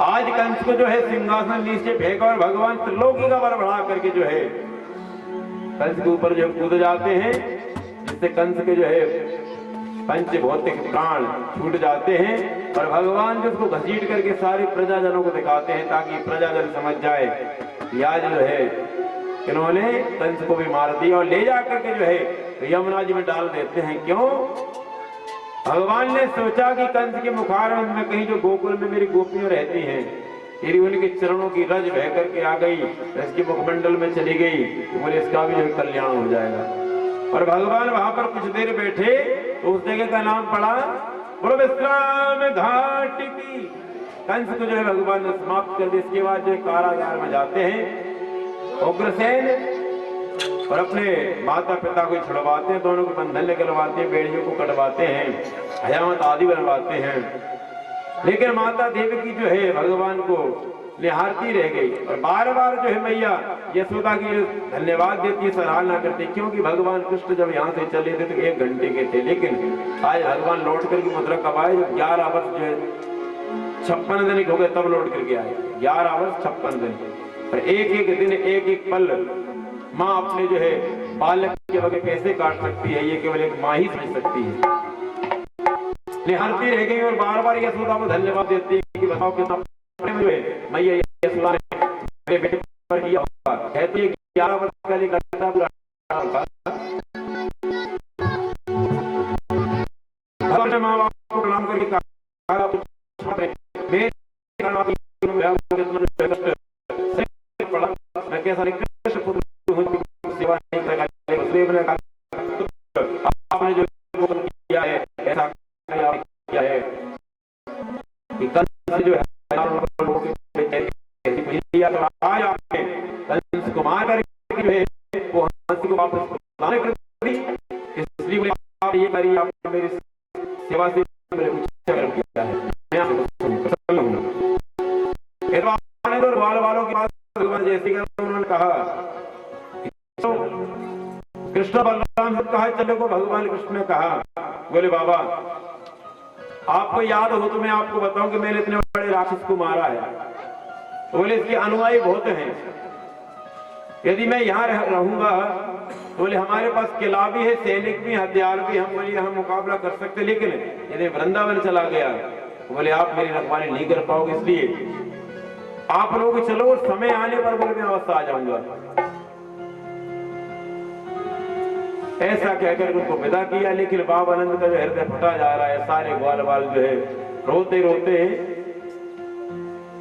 आज कंस को जो है सिंहासन नीचे फेंका और भगवान त्रिलोकी का वर बढ़ा करके जो है कंस के ऊपर जो कूद जाते हैं, जिससे कंस के जो है पंच भौतिक प्राण छूट जाते हैं और भगवान जो उसको घसीट करके सारे प्रजाजनों को दिखाते हैं, ताकि प्रजाजन समझ जाए कि आज जो है इन्होंने कंस को भी मार दिया, और ले जाकर के जो है यमुना जी में डाल देते हैं। क्यों? भगवान ने सोचा कि कंस के मुखारविंद में कहीं जो गोकुल में मेरी गोपियां रहती हैं, यदि उनके चरणों की रज बह करके आ गई, इसके मुखमंडल में चली गई, तो बोले इसका भी जो कल्याण हो जाएगा। और भगवान वहां पर कुछ देर बैठे तो उस जगह का नाम पड़ा बोलो विश्राम घाट की। कंस को जो है भगवान ने समाप्त कर दिया। इसके बाद जो कारागार में जाते हैं उग्रसेन और अपने माता पिता को छुड़वाते हैं, दोनों को बंधन निकलवाते हैं, बेड़ियों को कटवाते हैं, हयामत आदि बनवाते हैं। लेकिन माता देवी की जो है भगवान को निहारती रह गई और बार बार जो है मैया यशोदा की धन्यवाद देती, सराहना करती, क्योंकि भगवान कृष्ण जब यहाँ से चले थे तो 1 घंटे के थे, लेकिन आज भगवान लौट करके मुद्रा कब आए? 11 वर्ष जो है 56 दिन हो गए तब लौट करके आए। 11 वर्ष 56 दिन और एक एक दिन एक एक पल माँ अपने जो है बालक के बगैर कैसे काट सकती है, ये केवल एक माँ ही समझ सकती है। निहारती रह गई और बार बार यशोदा को धन्यवाद देती है कि बताओ कितना प्रेम जो है मैया यशोदा ने मेरे बेटे पर किया होगा। कहती है 11 वर्ष पहले घटना पूरा माँ बाप को प्रणाम करके कहा मैं कैसा सेवा नहीं कर आपने जो किया है, ऐसा किया है कि कंस जो है आज आपने कंस को मार करके जो है वो हंस को वापस लाने कर दी, इसलिए आप ये करिए, आपने मेरी सेवा से मेरे कुछ कर्म किया है, मैं आपको प्रसन्न हूं। तो बाल वालों के पास भगवान जैसी का उन्होंने कहा तो कृष्ण बलराम से कहा चलो को भगवान कृष्ण ने कहा, बोले बाबा आपको याद हो तो मैं आपको बताऊं कि मैंने इतने बड़े राक्षस को मारा है। तो बोले इसके अनुयायी बहुत हैं, यदि मैं यहाँ रहूंगा तो बोले हमारे पास किला भी है, सैनिक भी, हथियार भी, हम बोले हम मुकाबला कर सकते, लेकिन यदि वृंदावन चला गया तो बोले आप मेरी रखवाली नहीं कर पाओगे, इसलिए आप लोग चलो, समय आने पर बोले मैं अवश्य आ जाऊंगा। ऐसा कहकर उनको विदा किया। लेकिन बाबा आनंद का जो हृदय फटा जा रहा है, सारे ग्वाल बाल जो है रोते रोते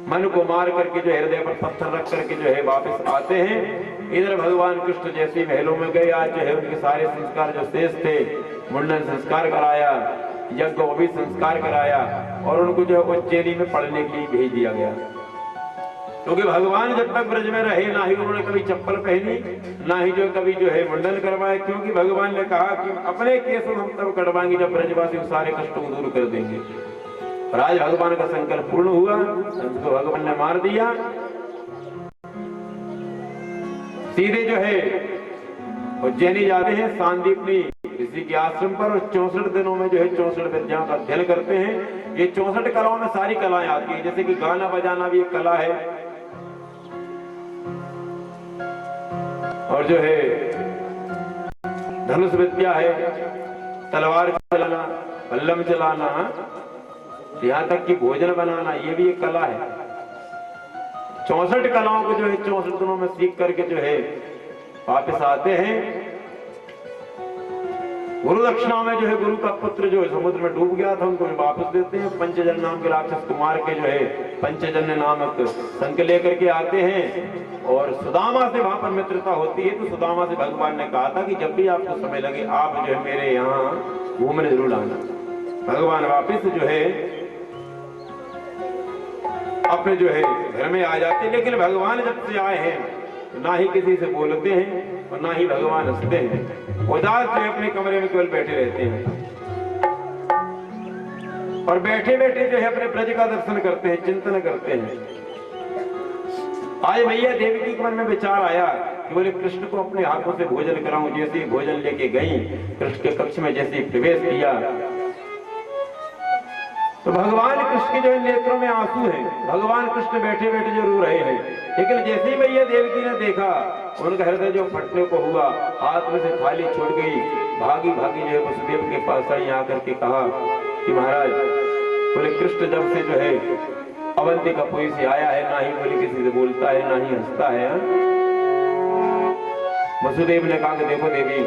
मन को मार करके जो हृदय पर पत्थर रख करके जो है वापस आते हैं। इधर भगवान कृष्ण जैसे महलों में गए, आज जो है उनके सारे संस्कार जो शेष थे, मुंडन संस्कार कराया, यज्ञ भी संस्कार कराया और उनको जो है उज्जैनी में पढ़ने के लिए भेज दिया गया। क्योंकि भगवान जब तक ब्रज में रहे ना ही उन्होंने कभी चप्पल पहनी, ना ही जो कभी जो है मुंडन करवाए, क्योंकि भगवान ने कहा कि अपने केस हम तब कटवाएंगे जब ब्रजवासी सारे कष्टों को दूर कर देंगे। और आज भगवान का संकल्प पूर्ण हुआ, उसको भगवान ने मार दिया। सीधे जो है उज्जैनी जाते हैं सांदीपनी ऋषि के आश्रम पर और 64 दिनों में जो है 64 विद्याओं का अध्ययन करते हैं। ये 64 कलाओं में सारी कलाएं आती हैं, जैसे कि गाना बजाना भी एक कला है, और जो है धनुष विद्या है, तलवार चलाना, बल्लम चलाना, यहाँ तक कि भोजन बनाना, ये भी एक कला है। 64 कलाओं को जो है 64 दिनों में सीख करके जो है वापस आते हैं। गुरु दक्षिणा में जो है गुरु का पुत्र जो है समुद्र में डूब गया था उनको वापस देते हैं। पंचजन नाम के राक्षस को मार के जो है पंचजन्य नामक संक लेकर के आते हैं और सुदामा से वहां पर मित्रता होती है। तो सुदामा से भगवान ने कहा था कि जब भी आपको समय लगे आप जो है मेरे यहाँ घूमने जरूर आना। भगवान वापिस जो है अपने जो है घर में आ जाते हैं। लेकिन भगवान जब से आए हैं तो ना ही किसी से बोलते हैं और ना ही भगवान हंसते हैं। उदास जो है अपने कमरे में केवल बैठे रहते हैं और बैठे बैठे जो है अपने ब्रज का दर्शन करते हैं, चिंतन करते हैं। आज भैया देवकी के मन में विचार आया कि बोले कृष्ण को अपने हाथों से भोजन कराऊं। जैसे भोजन लेके गई, कृष्ण के कक्ष में जैसे प्रवेश किया तो भगवान कृष्ण के जो नेत्रों में आंसू हैं। भगवान कृष्ण बैठे बैठे जो रो रहे हैं, लेकिन जैसे ही भैया देवकी ने देखा उनका हृदय जो फटने को हुआ, हाथ में से थाली छूट गई, भागी भागी जो है वसुदेव के पास आई, आकर के कहा कि महाराज बोले कृष्ण जब से जो है अवंती का पुरी से आया है, ना ही बोले किसी से बोलता है ना ही हंसता है। वसुदेव ने कहा कि देखो देवी,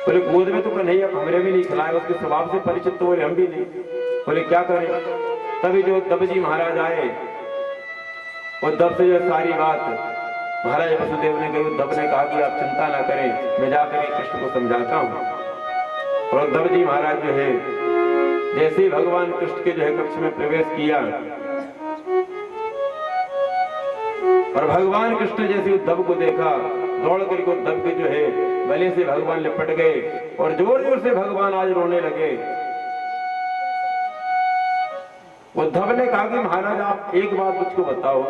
बोले गोद में तो कन्हैया कमरे में नहीं खिलाए, उसके स्वभाव से परिचित तो बोले हम भी नहीं। बोले क्या करें? तभी जो उद्धव जी महाराज आए, उद्धव से जो सारी बात महाराज वसुदेव ने कही। उद्धव ने कहा कि आप चिंता ना करें, मैं जाकर कृष्ण को समझाता हूँ। और उद्धव जी महाराज जो है जैसे ही भगवान कृष्ण के जो है कक्ष में प्रवेश किया और भगवान कृष्ण जैसे उद्धव को देखा, दौड़ करके उद्धव के जो है गले से भगवान लिपट गए और जोर जोर से भगवान आज रोने लगे। उद्धव ने कहा कि महाराज आप एक बात मुझको बताओ,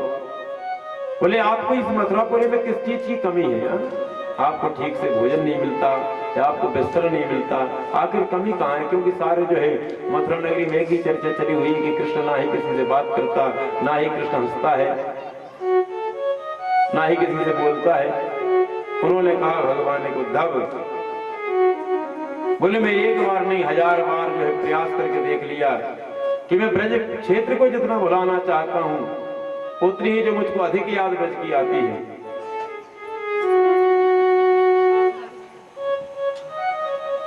बोले आपको इस मथुरापुरी में किस चीज की कमी है? आपको ठीक से भोजन नहीं मिलता या आपको बिस्तर नहीं मिलता, आखिर कमी कहाँ है? क्योंकि सारे जो है मथुरा नगरी में एक ही चर्चा चली हुई कि कृष्ण ना ही किसी से बात करता, ना ही कृष्ण हंसता है, ना ही किसी से बोलता है। उन्होंने कहा भगवान ने उद्धव, बोले मैं एक बार नहीं 1000 बार जो है प्रयास करके देख लिया कि मैं ब्रज क्षेत्र को जितना बुलाना चाहता हूं उतनी ही जो मुझको अधिक याद ब्रज की आती है।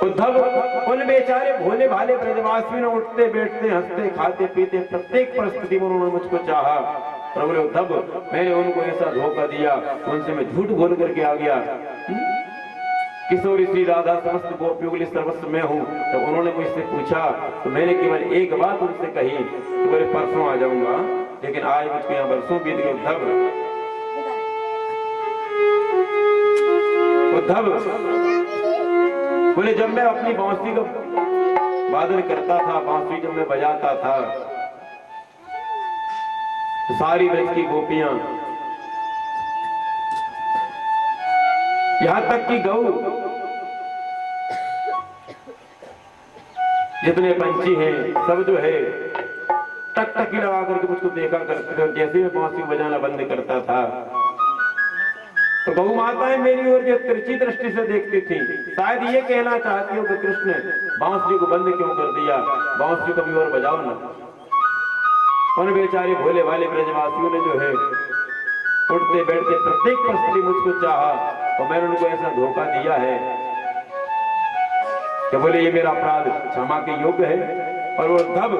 उद्धव उन बेचारे भोले भाले ब्रजवासियों ने उठते बैठते हंसते खाते पीते प्रत्येक परिस्थिति में उन्होंने मुझको चाहा। और बोले उद्धव मैंने उनको ऐसा धोखा दिया, उनसे मैं झूठ बोल करके आ गया। किशोरी श्री राधा समस्त गोपियों के लिए सर्वस्व मैं हूँ। तो उन्होंने मुझसे पूछा तो मैंने केवल एक बात उनसे कही कि बोले परसों आ जाऊंगा, लेकिन आज मुझको यहाँ बरसों बीत गए। उद्धव बोले जब मैं अपनी बांसुरी का वादन करता था, बांसुरी जब मैं बजाता था तो सारी ब्रज की गोपियां, यहां तक कि गऊ, जितने पंछी हैं सब जो है टकटकी लगा करके मुझको देखा करते थे। जैसे मैं बांसुरी बजाना बंद करता था तो गौ माताएं मेरी ओर जो तिरछी दृष्टि से देखती थी। शायद ये कहना चाहती हो कि कृष्ण बांसुरी को बंद क्यों कर दिया, बांसुरी कभी और बजाओ ना। उन बेचारे भोले भाले ब्रजवासियों ने जो है उठते बैठते प्रत्येक परिस्थिति मुझको चाहा और मैंने उनको ऐसा धोखा दिया है कि बोले ये मेरा अपराध क्षमा के योग्य है। और वो उद्धव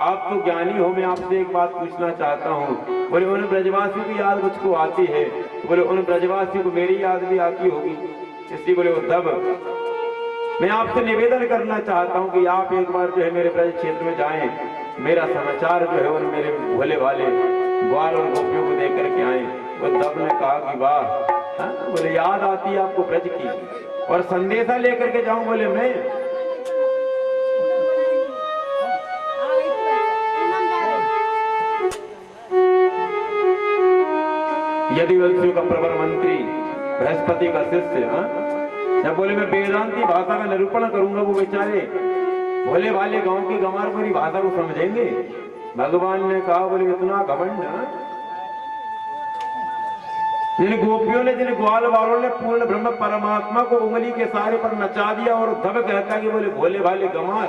आप तो ज्ञानी हो, मैं आपसे एक बात पूछना चाहता हूँ। बोले उन ब्रजवासियों की याद मुझको आती है, बोले उन ब्रजवासियों को मेरी याद भी आती होगी। इसलिए बोले उद्धव मैं आपसे निवेदन करना चाहता हूँ कि आप एक बार जो है मेरे ब्रज क्षेत्र में जाएं, मेरा समाचार जो है और मेरे भोले भाले ग्वाल और गोपियों को देख करके आए। उद्धव ने कहा कि वाह, बोले याद आती है आपको ब्रज की और संदेशा लेकर के जाऊं? बोले मैं यदि वंशियों का प्रवर मंत्री बृहस्पति का शिष्य, जब बोले मैं वेदांती भाषा का निरूपण करूंगा, वो बेचारे भोले भाले गांव की गंवारपुरी भाषा को समझेंगे? भगवान ने कहा बोले इतना घमंड, जिन गोपियों ने, जिन ग्वाल वालों ने पूर्ण ब्रह्म परमात्मा को उंगली के सहारे पर नचा दिया और उद्धव कहता कि बोले भोले भाले गंवार।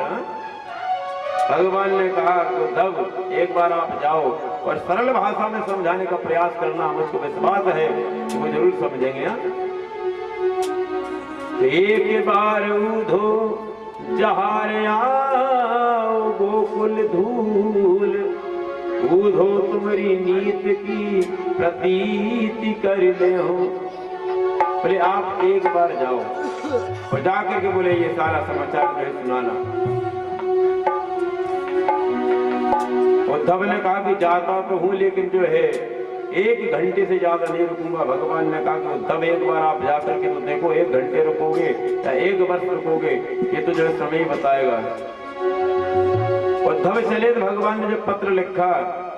भगवान ने कहा उद्धव एक बार आप जाओ और सरल भाषा में समझाने का प्रयास करना, मुझको विश्वास है कि वो जरूर समझेंगे। एक बार उधो जहार आओ गोकुल धूल, उधो तुम्हारी नीत की प्रतीति कर ले हो। बोले आप एक बार जाओ और जाकर के बोले ये सारा समाचार जो है सुनाना। उद्धव ने कहा कि जाता तो हूं लेकिन जो है 1 घंटे से ज्यादा नहीं रुकूंगा। भगवान ने कहा कि उद्धव एक बार आप जाकर के तो देखो, 1 घंटे रुकोगे या 1 वर्ष रुकोगे, ये तो जो है समय ही बताएगा। उद्धव चले तो भगवान ने जो पत्र लिखा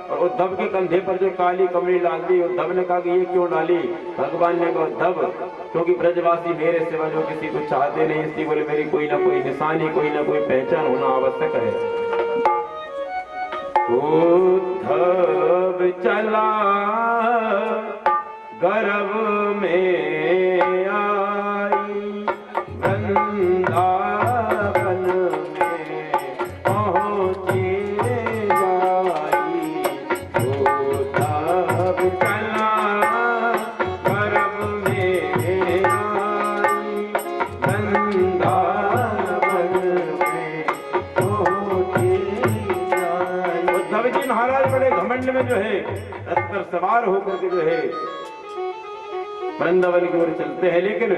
और उद्धव के कंधे पर जो काली कमरी डाल दी। उद्धव ने कहा कि ये क्यों डाली? भगवान ने कहा उद्धव क्योंकि ब्रजवासी मेरे सिवा जो किसी को चाहते नहीं, इसलिए बोले मेरी कोई ना कोई निशानी, कोई ना कोई पहचान होना आवश्यक है। उद्धव चला गर्भ में आई, वृंदावन में पहुंचे जाई। उद्धव चला गर्भ में आई, वृंदावन में पहुंचे जाई। उद्धव जी महाराज बड़े घमंड में जो है रथ पर सवार होकर के जो है वृंदावन की ओर चलते हैं। लेकिन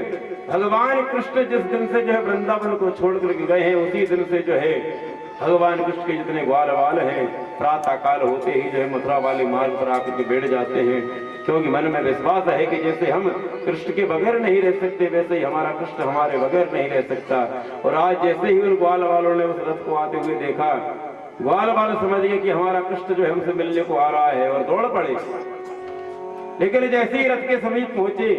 भगवान कृष्ण जिस दिन से जो है वृंदावन को छोड़ करके गए हैं, उसी दिन से जो है भगवान कृष्ण के जितने ग्वाल वाल हैं प्रातः काल होते ही जो है मथुरा वाले मार्ग पर आकर के बैठ जाते हैं। क्योंकि मन में विश्वास है कि जैसे हम कृष्ण के बगैर नहीं रह सकते, वैसे ही हमारा कृष्ण हमारे बगैर नहीं रह सकता। और आज जैसे ही उन ग्वाल वालों ने उस रथ को आते हुए देखा, ग्वाल वाले समझ गए कि हमारा कृष्ण जो है हमसे मिलने को आ रहा है और दौड़ पड़े। लेकिन जैसे ही रथ के समीप पहुंचे,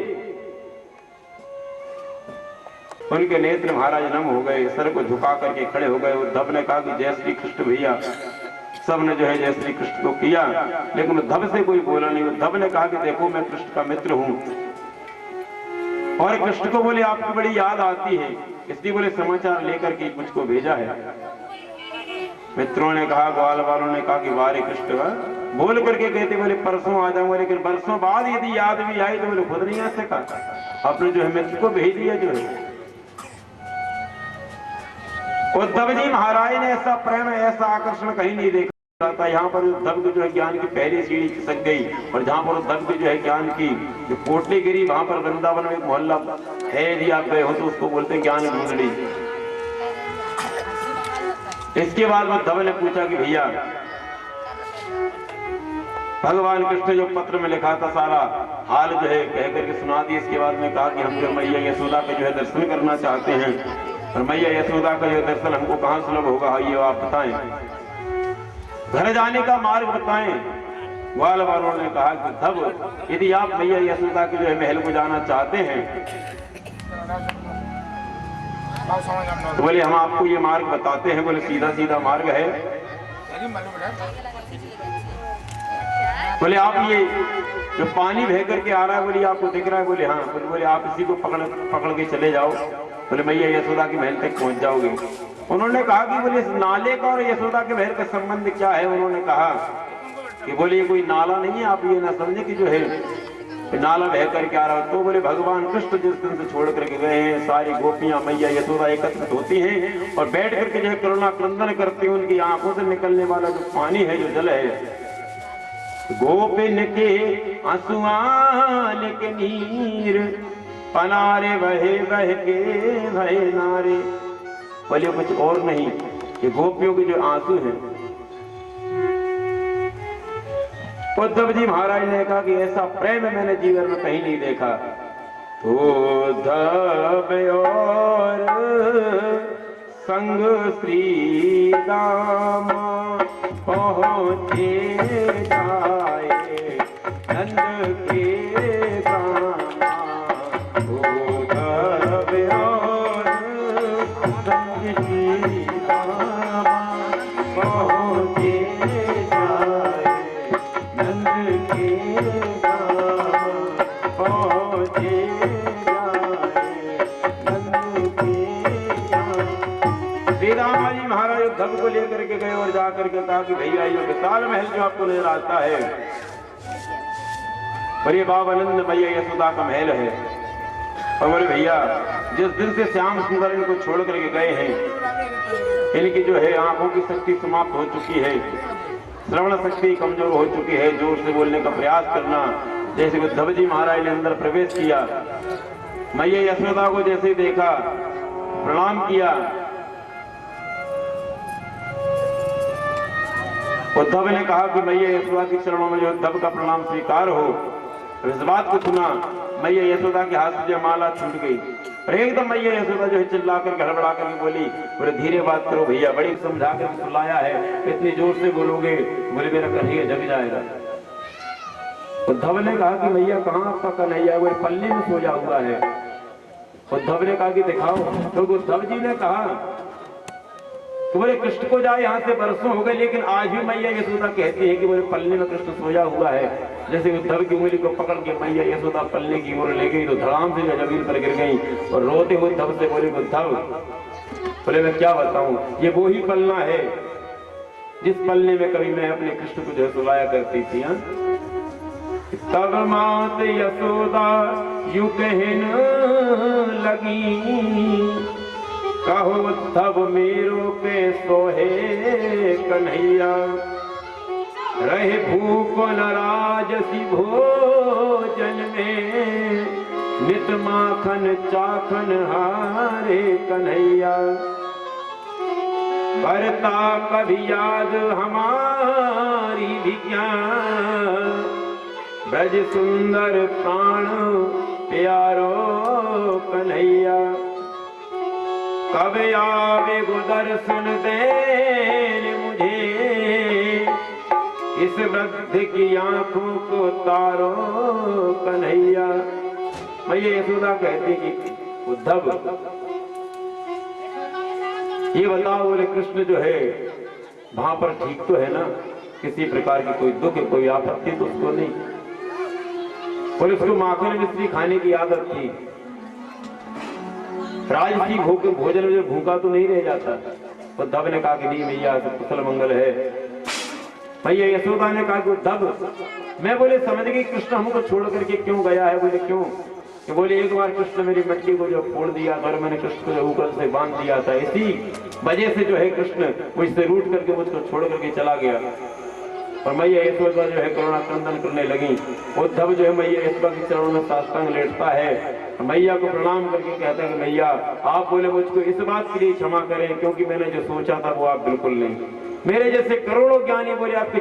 उनके नेत्र महाराज नम हो गए, सर को झुका करके खड़े हो गए। उद्धव ने कहा कि जय श्री कृष्ण भैया। सब ने जो है जय श्री कृष्ण को किया, लेकिन उद्धव से कोई बोला नहीं। उद्धव ने कहा कि देखो मैं कृष्ण का मित्र हूं, और कृष्ण को बोले आपकी बड़ी याद आती है, इसलिए बोले समाचार लेकर के मुझको भेजा है। मित्रों ने कहा, ग्वाल वालों ने कहा कि वारे कृष्ण बोल करके कहते बोले परसों आ जाऊंगा, लेकिन बरसों बाद यदि याद भी आई तो बोले खुद नहीं आ सका, अपने जो है मित्र को भेज दिया। जो है उद्धव जी महाराज ने ऐसा प्रेम, ऐसा आकर्षण कहीं नहीं देखा था। यहाँ पर उद्धव की जो है ज्ञान की पहली सीढ़ी खिसक गई, और जहाँ पर उद्धव की जो है ज्ञान की जो पोटली गिरी, वहां पर वृंदावन में एक मोहल्ला है, यदि आप गए हो तो उसको बोलते हैं ज्ञान ढूंढली। इसके बाद उद्धव ने पूछा कि भैया भगवान कृष्ण जो पत्र में लिखा था सारा हाल जो है कह करके सुना दिया। इसके बाद में कहा कि हम जो मैया यशोदा का जो है दर्शन करना चाहते हैं, और मैया यशोदा का जो दर्शन हमको कहाँ सुलभ होगा, ये आप बताएं, घर जाने का मार्ग बताएं। ग्वाल वालों ने कहा कि उद्धव यदि आप मैया यशोदा के जो है महल को जाना चाहते हैं तो बोले हम आपको ये मार्ग बताते हैं। बोले सीधा सीधा मार्ग है। बोले आप ये जो पानी बह करके आ रहा है, बोले आपको दिख रहा है? बोले हाँ। बोले आप इसी को पकड़ के चले जाओ, बोले मैया यशोदा के महल तक पहुंच जाओगे। उन्होंने कहा कि बोले इस नाले का और यशोदा के महल का संबंध क्या है? उन्होंने कहा कि बोले ये कोई नाला नहीं है, आप ये ना समझे कि जो है नाला बह करके आ रहा है। तो बोले भगवान कृष्ण जिस दिन से छोड़ करके गए हैं, सारी गोपियां मैया यशोदा एकत्रित होती हैं और बैठ करके जो है करुणा क्रंदन करती हैं। उनकी आंखों से निकलने वाला जो पानी है, जो जल है, गोपिन के आंसुआन के नीर पनारे बहे बह के भय नारे। बोले कुछ और नहीं, ये गोपियों के जो आंसू हैं। उद्धव जी महाराज ने कहा कि ऐसा प्रेम मैंने जीवन में कहीं नहीं देखा। उद्धव और संग श्री दामा पहुंचे जाए नंद के गामा। उद्धव और संग श्री दामा पहुंचे जाए नंद के गामा पहुंचे जाए नंद के गामा। श्री राम जी महाराज उद्धव को लेकर के गए और जाकर के कहा कि भैया ये विशाल महल जो आपको नजर आता है, और ये बाबानंद मैया यशोदा का महल है। और बोले भैया जिस दिन से श्याम सुंदर इनको छोड़ करके गए हैं, इनकी जो है आंखों की शक्ति समाप्त हो चुकी है, श्रवण शक्ति कमजोर हो चुकी है। जोर से बोलने का प्रयास करना, जैसे उद्धव जी महाराज ने अंदर प्रवेश किया, मैया यशोदा को जैसे देखा, प्रणाम किया। उद्धव ने कहा कि मैया यशोदा के चरणों में जो उद्धव का प्रणाम स्वीकार हो। इस बात को सुना, मैया यशोदा के हाथ से माला छूट गई और एकदम मैया यशोदा जो है चिल्ला कर गड़बड़ा कर बोली, बोले धीरे बात करो भैया, बड़ी समझा कर सुलाया है, इतनी जोर से बोलोगे बोले मेरा कन्हैया जग जाएगा। उद्धव ने कहा कि भैया कहाँ आपका कन्हैया, वो पल्ली में सोया हुआ है। उद्धव ने कहा कि दिखाओ, तो उद्धव जी ने कहा कि बोले कृष्ण को जाए यहाँ से बरसों हो गए, लेकिन आज भी मैया यशोदा कहती है कि बोले पल्ले में कृष्ण सोया हुआ है। जैसे उद्धव की उंगली को पकड़ के मैया यशोदा पल्ले की ओर ले गई तो धड़ाम से जमीन पर गिर गई और रोते हुए उद्धव से बोले उद्धव, बोले मैं क्या बताऊं, ये वो ही पलना है जिस पलने में कभी मैं अपने कृष्ण को जो है सुलाया करती थी। तब मात यशोदा यूं कहने लगी, कहो उद्धव मेरो के सोहे कन्हैया, रहे भूख नाराज सी भोजन में, नित माखन चाखन हारे कन्हैया, करता कभी याद हमारी भी क्या, ब्रज सुंदर प्राण प्यारो कन्हैया, कब आवे गो दर्शन देन मुझे, इस वृद्ध की आंखों को तारो कन्हैया। मैया यशोदा कहती कि उद्धव ये बताओ, बोले कृष्ण जो है वहां पर ठीक तो है ना, किसी प्रकार की कोई दुख कोई आपत्ति तो उसको नहीं। बोले उसको माखन मिश्री खाने की आदत थी, राजसी भोजन में भूखा तो नहीं रह जाता। उद्धव ने कहा कि नहीं मैया कुशल मंगल है। मैया यशोदा ने कहा कि उद्धव मैं बोले समझ गई कृष्ण हमको छोड़ करके क्यों गया है। बोले क्यों, कि बोले एक बार कृष्ण मेरी मटकी को जो फोड़ दिया और मैंने कृष्ण को ऊपर से बांध दिया था, इसी वजह से जो है कृष्ण मुझसे रूठ करके मुझको छोड़ करके चला गया। और मैया यशोदा जो है करुणा क्रंदन करने लगी। उद्धव जो है मैया यशोदा के चरणों में साष्टांग लेटता है, मैया को प्रणाम करके कहता है कि मैया आप बोले मुझको इस बात के लिए क्षमा करें क्योंकि मैंने जो सोचा था वो आप बिल्कुल नहीं, मेरे जैसे करोड़ों ज्ञानी बोले आपके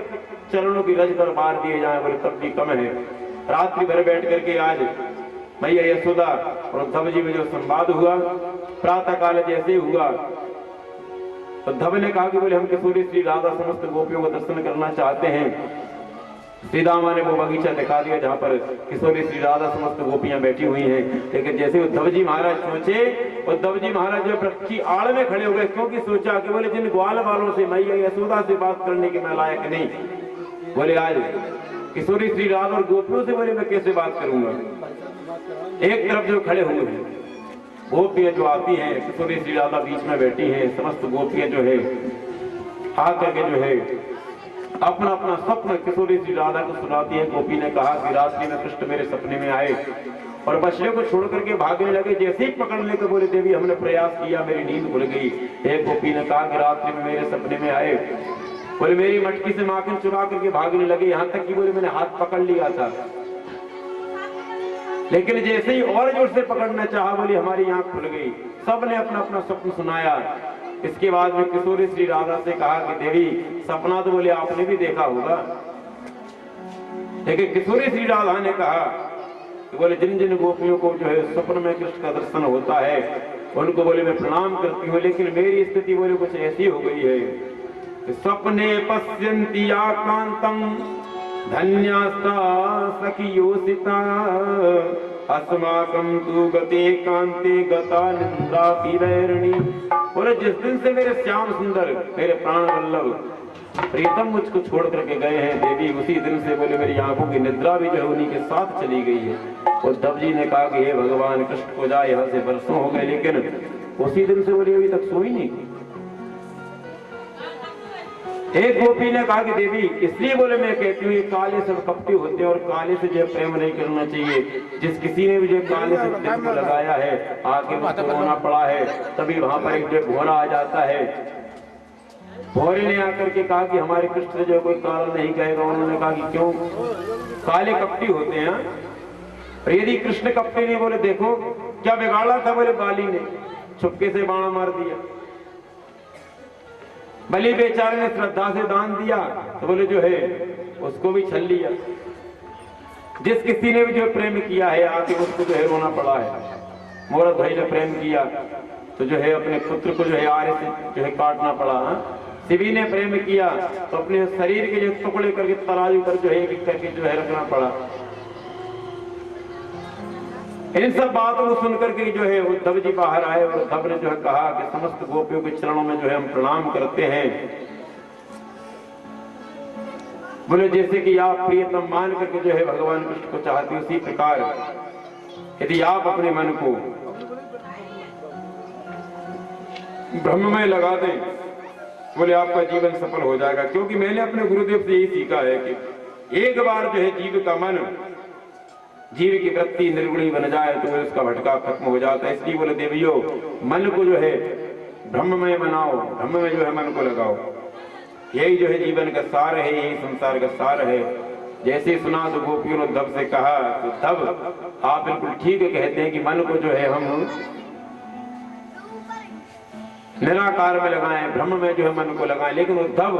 चरणों की रज पर मार दिए जाए बोले तब भी कम है। रात्रि भर बैठ करके आज मैया यशोदा और उद्धव जी में जो संवाद हुआ, प्रातः काल जैसे हुआ, उद्धव ने कहा कि बोले हम किशोरी श्री राधा समस्त गोपियों का दर्शन करना चाहते हैं। सीतामा ने वो बगीचा दिखा दिया जहाँ पर किशोरी श्री राधा समस्त गोपियां बैठी हुई हैं। लेकिन जैसे उद्धव जी महाराज सोचे, उद्धव जी महाराज जो वृक्ष की आड़ में खड़े हो गए, क्योंकि सोचा कि बोले जिन ग्वाल वालों से मैया यशोदा से बात करने के मैं लायक नहीं, बोले आज किशोरी श्री राधा और गोपियों से बोले मैं कैसे बात करूंगा। एक तरफ जो खड़े हुए हैं गोपियां जो आती हैं, किशोरी श्री राधा बीच में बैठी हैं, समस्त गोपियां जो है आकर के जो है अपना अपना स्वप्न किशोरी श्री राधा को सुनाती है। गोपी ने कहा कि रात्रि में कृष्ण मेरे सपने में आए और बछड़े को छोड़ करके भागने लगे, जैसे ही पकड़ने को बोले देवी हमने प्रयास किया मेरी नींद खुल गई। एक गोपी ने कहा कि रात्रि में मेरे सपने में आए, बोले मेरी मटकी से माखन चुरा करके भागने लगे, यहाँ तक कि बोले मैंने हाथ पकड़ लिया था, लेकिन जैसे ही और जोर से पकड़ना चाहा बोली हमारी आंख खुल गई। सबने अपना अपना स्वप्न सुनाया। इसके बाद में किशोरी श्री राधा से कहा कि देवी सपना तो बोले आपने भी देखा होगा, लेकिन किशोरी श्री राधा ने कहा कि बोले जिन जिन गोपियों को जो है स्वप्न में कृष्ण का दर्शन होता है उनको बोले मैं प्रणाम करती हूँ, लेकिन मेरी स्थिति बोले कुछ ऐसी हो गई है, स्वप्ने पश्यन्ति आकांतम धन्यास्ता सखियोसिता, अस्माकं तु गते कांते गता निंद्रा विवैरणी। बोले जिस दिन से मेरे श्याम सुंदर मेरे प्राण वल्लभ प्रीतम मुझको छोड़ करके गए हैं देवी, उसी दिन से बोले मेरी आंखों की निद्रा भी जो उन्हीं के साथ चली गई है। उद्धव जी ने कहा कि हे भगवान कृष्ण को जाए यहाँ से बरसों हो गए, लेकिन उसी दिन से बोले अभी तक सोई नहीं। एक गोपी ने कहा कि देवी इसलिए बोले मैं कहती हूँ ये काले सब कपटी होते हैं और काले से जो प्रेम नहीं करना चाहिए। जिस किसी ने भी जो काले से दिल को लगाया है आगे उसको रोना पड़ा है, तभी वहां पर एक जो भोरा आ जाता है। भोरे ने आकर के कहा कि हमारे कृष्ण से जो कोई कारण नहीं कहेगा। उन्होंने कहा कि क्यों, काले कपटी होते हैं। और यदि कृष्ण कपटी नहीं, बोले देखो क्या बिगाड़ा था, बोले बाली ने छुपके से बाण मार दिया। बलि बेचारे ने श्रद्धा से दान दिया तो बोले जो है उसको भी छल लिया। जिस किसी ने भी जो प्रेम किया है आके उसको जो है रोना पड़ा है। मोरत भाई ने प्रेम किया तो जो है अपने पुत्र को जो है आरे से जो है काटना पड़ा। शिवी ने प्रेम किया तो अपने शरीर के जो टुकड़े करके तराजू पर जो है एक करके जो है रखना पड़ा। इन सब बातों को सुनकर के जो है उद्धव जी बाहर आए और उद्धव ने जो है कहा कि समस्त गोपियों के चरणों में जो है हम प्रणाम करते हैं। बोले जैसे कि आप प्रियतम मान करके जो है भगवान कृष्ण को चाहती, उसी प्रकार यदि आप अपने मन को ब्रह्म में लगा दें, बोले आपका जीवन सफल हो जाएगा। क्योंकि मैंने अपने गुरुदेव से यही सीखा है कि एक बार जो है जीव का मन, जीव की वृत्ति निर्गुणी बन जाए तो उसका भटका खत्म हो जाता है। इसलिए बोले देवियों मन को जो है ब्रह्ममय बनाओ, ब्रह्म में जो है मन को लगाओ। यही जो है जीवन का सार है, यही संसार का सार है। जैसे सुना तो गोपियों ने उद्धव से कहा, उद्धव आप बिल्कुल ठीक कहते हैं कि मन को जो है हम निराकार में लगाएं, ब्रह्म में जो है मन को लगाएं। लेकिन उद्धव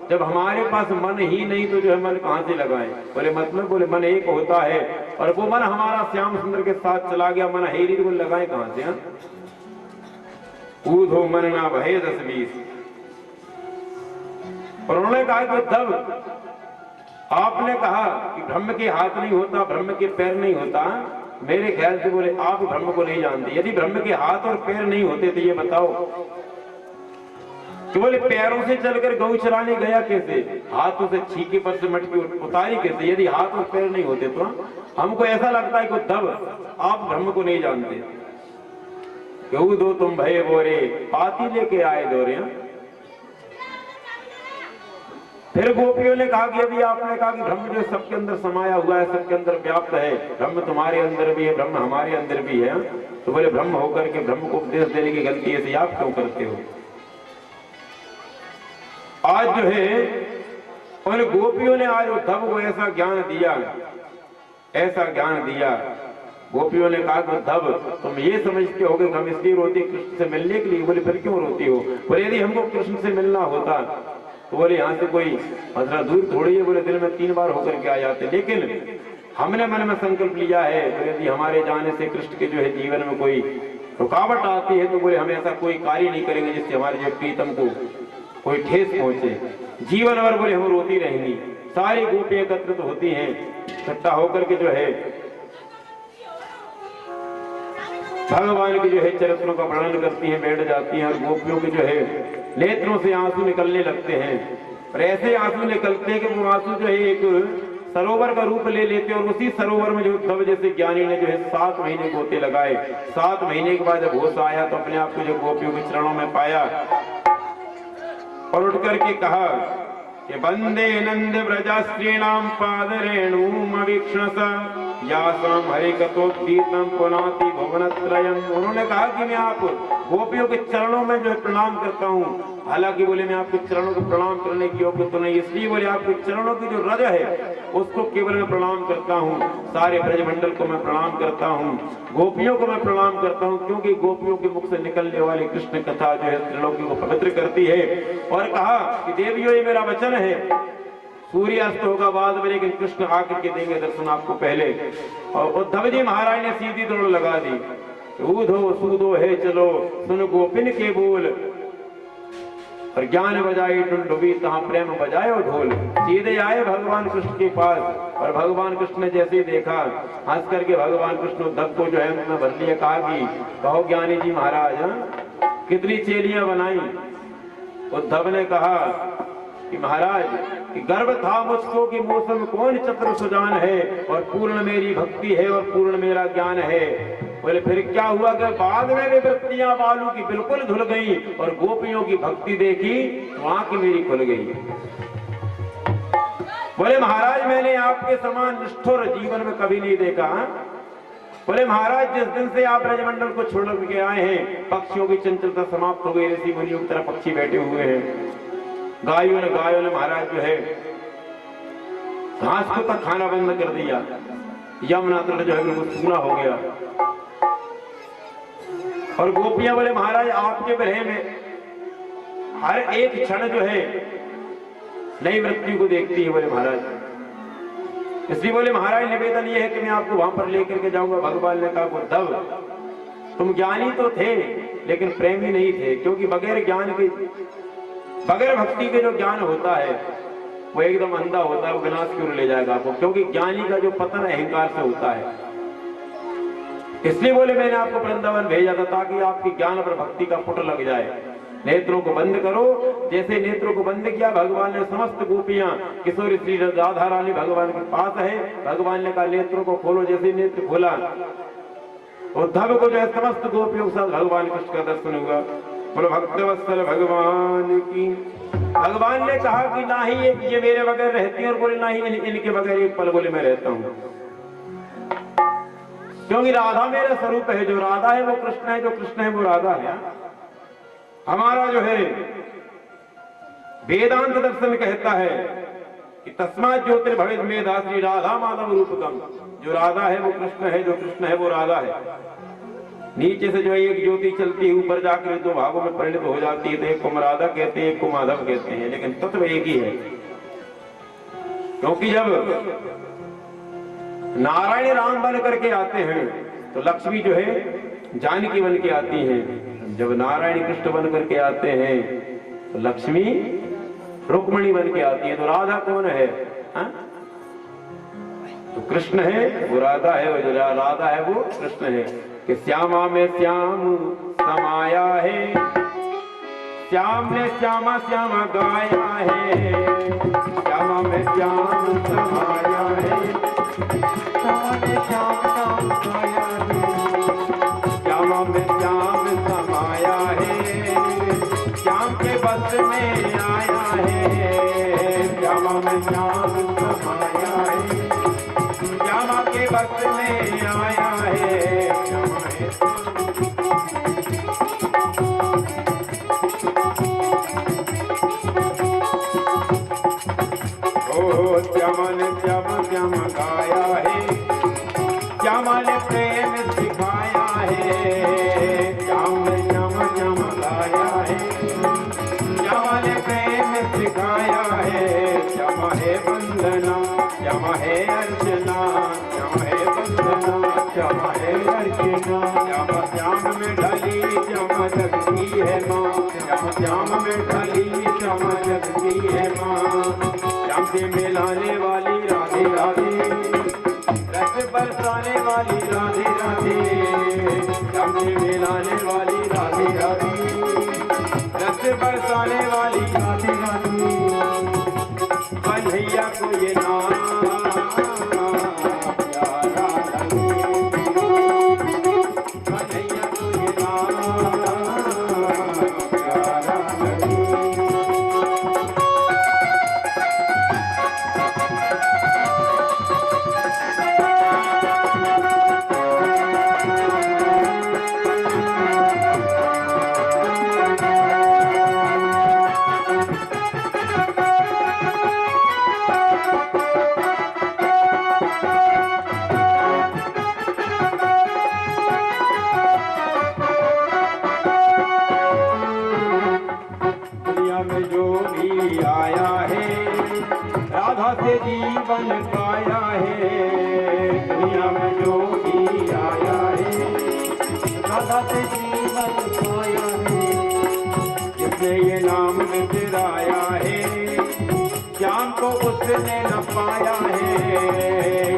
जब हमारे पास मन ही नहीं तो जो है मन कहां से लगाएं? बोले मतलब, बोले मन एक होता है और वो मन हमारा श्याम सुंदर के साथ चला गया, मन है नहीं तो लगाए कहां से? ऊधो मन ना भय 10-20। और उन्होंने कहा कि उद्धव आपने कहा कि ब्रह्म के हाथ नहीं होता, ब्रह्म के पैर नहीं होता। मेरे ख्याल से बोले आप ब्रह्म को नहीं जानते। यदि ब्रह्म के हाथ और पैर नहीं होते तो ये बताओ कि बोले पैरों से चलकर गौ चराने गया कैसे, हाथों से छीके पर से मटकी उतारी कैसे? यदि हाथ और पैर नहीं होते तो हमको ऐसा लगता है कि उद्धव आप ब्रह्म को नहीं जानते। क्यों दो तुम भय बोरे पाती लेके आए दोरे। फिर गोपियों ने कहा कि अभी आपने कहा कि ब्रह्म जो सबके अंदर समाया हुआ है, सबके अंदर व्याप्त है, ब्रह्म तुम्हारे अंदर भी है, ब्रह्म हमारे अंदर भी है। तो बोले ब्रह्म होकर के ब्रह्म को उपदेश देने की गलती ऐसी आप क्यों करते हो? आज जो है उन गोपियों ने आज उद्धव को ऐसा ज्ञान दिया, ऐसा ज्ञान दिया। गोपियों ने कहा कि उद्धव तुम ये समझते हो कि हम इसलिए रोती कृष्ण से मिलने के लिए? बोले फिर क्यों रोती हो? बोले यदि हमको कृष्ण से मिलना होता तो बोले यहाँ से कोई 15 दूर थोड़ी है, बोले दिन में 3 बार होकर के आ जाते। लेकिन हमने मन में संकल्प लिया है तो यदि हमारे जाने से कृष्ण के जो है जीवन में कोई रुकावट आती है तो बोले हम ऐसा कोई कार्य नहीं करेंगे जिससे हमारे जो प्रीतम को कोई ठेस पहुंचे। जीवन भर बोले हम रोती रहेंगी। सारी गोपियां एकत्रित होती हैं, इकट्ठा होकर के जो है भगवान के जो है चरित्रों का वर्णन करती हैं, बैठ जाती हैं और गोपियों के जो है नेत्रों से आंसू निकलने लगते हैं। और ऐसे आंसू निकलते हैं कि वो आंसू जो है एक सरोवर का रूप ले लेते हैं। और उसी सरोवर में जो उद्धव जैसे ज्ञानी ने जो है 7 महीने गोते लगाए। 7 महीने के बाद जब होश आया तो अपने आप को जो गोपियों के चरणों में पाया और उठ करके कहा कि वंदे नंद व्रजास्त्रीणाम पादरेणुमवीक्षणस यासाम हरिकथोत्तीतम पुनाति भुवनत्रयम्। उन्होंने कहा कि मैं आप गोपियों के चरणों में जो है प्रणाम करता हूँ। हालांकि बोले मैं आपके चरणों को प्रणाम करने की योग्य तो नहीं, इसलिए बोले आपके चरणों की जो रज है उसको केवल मैं प्रणाम करता हूँ। सारे ब्रजमंडल को मैं प्रणाम करता हूँ, गोपियों को मैं प्रणाम करता हूँ, क्योंकि गोपियों के मुख से निकलने वाली कृष्ण कथा जो है त्रिलोकी को पवित्र करती है। और कहा कि देवियों ये मेरा वचन है, सूर्यास्त होगा बाद में लेकिन कृष्ण आकर के देंगे दर्शन आपको पहले। और उद्धव जी महाराज ने सीधी दौड़ लगा दी, ऊधो सूदो है चलो सुन गोपिन के बोल। और ज्ञान बजाई टुंडुबी तहाँ प्रेम बजाए और ढोल। सीधे आए भगवान कृष्ण के पास और भगवान कृष्ण ने जैसे ही देखा हंस करके भगवान कृष्ण उद्धव को जो है उन्होंने भर लिया। कहा कि कहो ज्ञानी जी महाराज कितनी चेलियां बनाई? उद्धव ने कहा कि महाराज कि गर्व था मुझको कि मौसम कौन चतुर सुजान है और पूर्ण मेरी भक्ति है और पूर्ण मेरा ज्ञान है। बोले फिर क्या हुआ कि बाद में भी वृत्तियां बालू की बिल्कुल धुल गई और गोपियों की भक्ति देखी तो आंख मेरी खुल गई। बोले महाराज मैंने आपके समान निष्ठुर जीवन में कभी नहीं देखा। बोले महाराज जिस दिन से आप ब्रजमंडल को छोड़ के आए हैं पक्षियों की चंचलता समाप्त हो गई, ऋषि मुनियों की तरह पक्षी बैठे हुए हैं। गायों ने महाराज जो है घास को तक खाना बंद कर दिया, यमुना तट जो है बिल्कुल सूना हो गया। और गोपियां बोले महाराज आपके विरह में हर एक क्षण जो है नई मृत्यु को देखती है। बोले महाराज इसलिए बोले महाराज निवेदन ये है कि मैं आपको वहां पर लेकर के जाऊंगा। भगवान ने कहा उद्धव तुम ज्ञानी तो थे लेकिन प्रेमी नहीं थे, क्योंकि बगैर ज्ञान के बगैर भक्ति के जो ज्ञान होता है वो एकदम अंधा होता है, वो विनाश की ओर ले जाएगा आपको, क्योंकि ज्ञानी का जो पतन अहंकार से होता है। इसलिए बोले मैंने आपको वृंदावन भेजा था ताकि आपकी ज्ञान पर भक्ति का पुट लग जाए। नेत्रों को बंद करो। जैसे नेत्रों को बंद किया भगवान ने समस्त गोपियां किशोरी श्री राधा रानी भगवान के पास है। भगवान ने कहा नेत्रों को खोलो। जैसे नेत्र खोला उद्धव को जो है समस्त गोपियों के साथ भगवान कृष्ण का दर्शन हुआ। बोलो भक्तवत्सल भगवान की। भगवान ने कहा कि ना ही ये मेरे बगैर रहती है और बोले ना ही इनके बगैर एक पल बोले मैं रहता हूं, क्योंकि राधा मेरा स्वरूप है। जो राधा है वो कृष्ण है, जो कृष्ण है वो राधा है। हमारा जो है वेदांत दर्शन कहता है कि तस्मात् ज्योतिर्भवेत् मेधा श्री राधा माधव रूपकम। जो राधा है वो कृष्ण है, जो कृष्ण है वो राधा है। नीचे से जो है एक ज्योति चलती है, ऊपर जाकर दो भागों में परिणत हो जाती है। तो एक को राधा कहते हैं, एक को माधव कहते हैं, लेकिन तत्व एक ही है। क्योंकि जब नारायण राम बन करके आते हैं तो लक्ष्मी जो है जानकी बन के आती है। जब नारायण कृष्ण बन करके आते हैं तो लक्ष्मी रुक्मणी बन के आती है। तो राधा कौन है? हा? तो कृष्ण है वो राधा है, वो जो राधा है वो कृष्ण है। कि श्यामा में श्याम समाया है, श्याम ने श्यामा श्यामा गाया है। श्यामा में श्याम समाया है, श्यामा में श्याम श्याम गाया है। श्यामा में श्याम समाया है, श्याम के बस में आया है। श्यामा में श्याम समाया है, श्यामा के बस में आया है। श्यामा ने श्यामा श्यामा गाया है, श्यामा ने प्रेम सिखाया है। श्याम ने श्यामा श्यामा गाया है, श्यामा ने प्रेम सिखाया है। श्यामा है वंदना, श्यामा है अर्चना, श्यामा है वंदना, श्यामा है अर्चना। श्यामा श्याम में ढली श्यामा जगती है माँ, श्यामा श्याम में ढली श्यामा जगती है माँ। श्याम से मिलाने वाली राधे राधे, रस बरसाने वाली राधे राधे। श्याम से मिलाने वाली राधे राधे, रस बरसाने वाली राधे राधे। कन्हैया को ये नाम प्यारा लगे, कन्हैया को ये नाम प्यारा लगे। जीवन पाया है दुनिया में जो भी आया है, राधा से जीवन पाया है। जिसने ये नाम बिसराया है, श्याम को उसने न पाया है।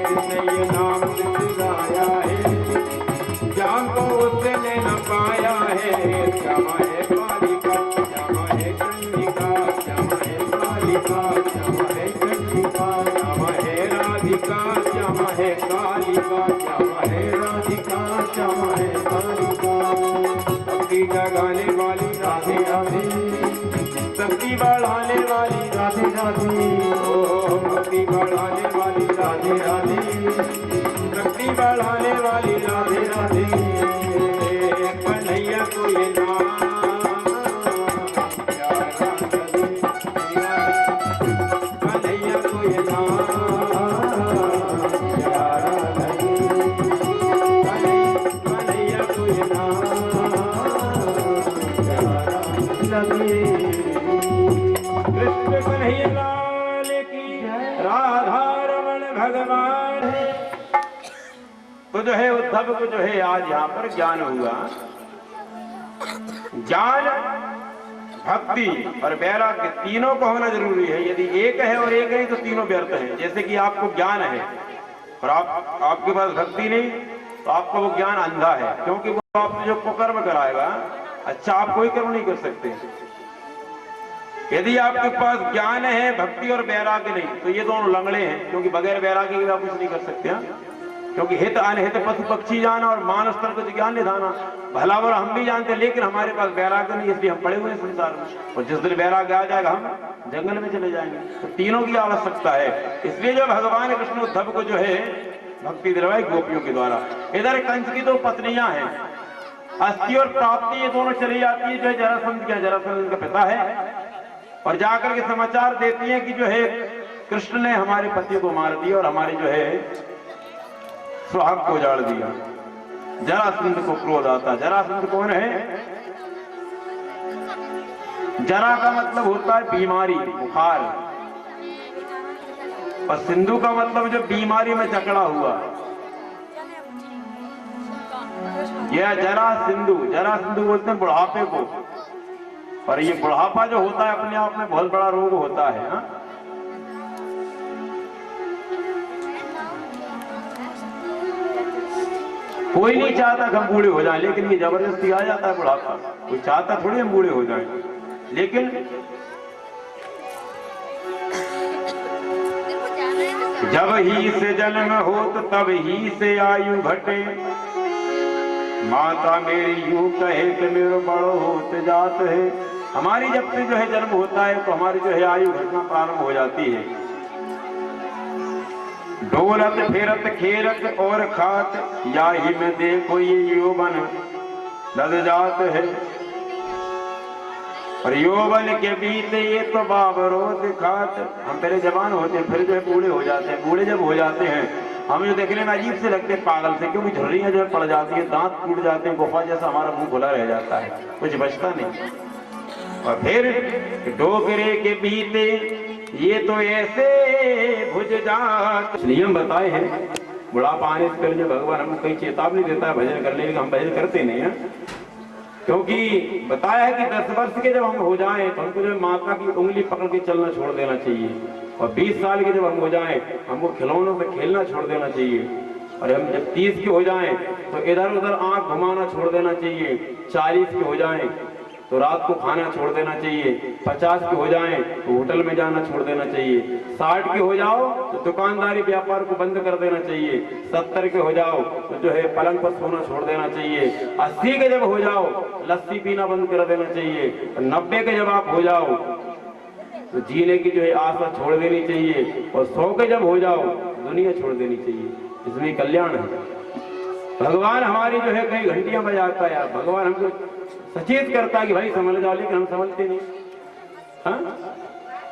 जिसने ये नाम बिसराया है, श्याम को उसने न पाया है। श्यामा है कालिका, श्यामा है चंडिका, श्यामा है कालिका, श्यामा है चंडिका, श्यामा है राधिका, श्यामा है कालिका, श्यामा है राधिका, श्यामा ओ भक्ति बढ़ाने वाली राधे राधे, भक्ति बढ़ाने वाली राधे राधे, कन्हैया को ये नाम प्यारा लगे, कन्हैया को ये नाम प्यारा लगे, कन्हैया को ये नाम प्यारा लगे। कृष्ण कन्हैया लाल की, राधा रमण भगवान। तो जो है उद्धव को जो है आज यहाँ पर ज्ञान हुआ। ज्ञान, भक्ति और वैराग्य तीनों को होना जरूरी है। यदि एक है और एक नहीं तो तीनों व्यर्थ हैं। जैसे कि आपको ज्ञान है और आपके पास भक्ति नहीं तो आपका वो ज्ञान अंधा है, क्योंकि वो आपसे जो कुकर्म कराएगा, अच्छा आप कोई कर्म नहीं कर सकते। यदि आपके पास ज्ञान है, भक्ति और वैराग्य नहीं, तो ये दोनों लंगड़े हैं, क्योंकि बगैर वैराग्य के आप कुछ नहीं कर सकते हैं। क्योंकि हित अनहित पशु पक्षी जाना और मानस पर कुछ ज्ञान निधाना, भला बुरा हम भी जानते, लेकिन हमारे पास वैराग्य नहीं, इसलिए हम पड़े हुए हैं संसार में। और जिस दिन वैराग्य आ जाएगा हम जंगल में चले जाएंगे। तो तीनों की आवश्यकता है। इसलिए जो भगवान कृष्ण उद्धव को जो है भक्ति दिलवाई गोपियों के द्वारा। इधर कंस की दो पत्नियां हैं, अस्थि और प्राप्ति, ये दोनों चली जाती है जो जरासंध क्या, जरासंध का पिता है, और जाकर के समाचार देती हैं कि जो है कृष्ण ने हमारे पति को मार दिया और हमारे जो है सुहाग को उजाड़ दिया। जरासंध को क्रोध आता। जरासंध कौन है? जरा का मतलब होता है बीमारी, बुखार, और सिंधु का मतलब जो बीमारी में जकड़ा हुआ। यह जरा सिंधु, जरा सिंधु बोलते हैं बुढ़ापे को। और ये बुढ़ापा जो होता है अपने आप में बहुत बड़ा रोग होता है। हा? कोई नहीं चाहता कि हम बूढ़े हो जाएं, लेकिन ये जबरदस्ती आ जाता है बुढ़ापा। कोई चाहता थोड़ी हम बूढ़े हो जाएं, लेकिन जब ही से जन्म होत तब ही से आयु घटे, माता मेरी यूं कहे कि मेरो बड़ो होते जात है। हमारी जब से जो है जन्म होता है तो हमारी जो है आयु घटना प्रारंभ हो जाती है। डोलत फेरत खेरत और खात, या ही में देखो ये यौवन लद जात है। और यौवन के बीते ये तो बाबरो दिखात। हम पहले जवान होते हैं, फिर जो है बूढ़े हो जाते हैं। बूढ़े जब हो जाते हैं हमें जो देखने में अजीब से लगते हैं, पागल से, क्योंकि झुर्रियां जो है पड़ जाती है, दांत टूट जाते हैं, गुफा जैसा हमारा मुंह खुला रह जाता है, कुछ बचता नहीं। और फिर डोकरे के बीते ये तो ऐसे भुज जात। नियम बताए हैं, बुढ़ापा आने से पहले जो भगवान हमको कहीं चेतावनी देता है भजन करने की, हम भजन करते नहीं है। क्योंकि बताया है कि 10 वर्ष के जब हम हो जाएं तो हमको जो माता की उंगली पकड़ के चलना छोड़ देना चाहिए। और 20 साल के जब हम हो जाएं हमको खिलौनों से खेलना छोड़ देना चाहिए। और हम जब 30 के हो जाएं तो इधर उधर आंख घुमाना छोड़ देना चाहिए। 40 के हो जाएं तो रात को खाना छोड़ देना चाहिए। 50 के हो जाएं तो होटल में जाना छोड़ देना चाहिए। 60 के हो जाओ तो दुकानदारी व्यापार को बंद कर देना चाहिए। 70 के हो जाओ तो जो है पलंग पर सोना छोड़ देना चाहिए। 80 के जब हो जाओ लस्सी पीना बंद कर देना चाहिए। 90 के जब आप हो जाओ तो जीने की जो है आशा छोड़ देनी चाहिए। और 100 के जब हो जाओ दुनिया छोड़ देनी चाहिए। इसमें कल्याण है। भगवान हमारी जो है कई घंटियां बजाता है। भगवान हमको सचेत करता है कि भाई समझ जाओ, लेकिन हम समझते नहीं। हाँ?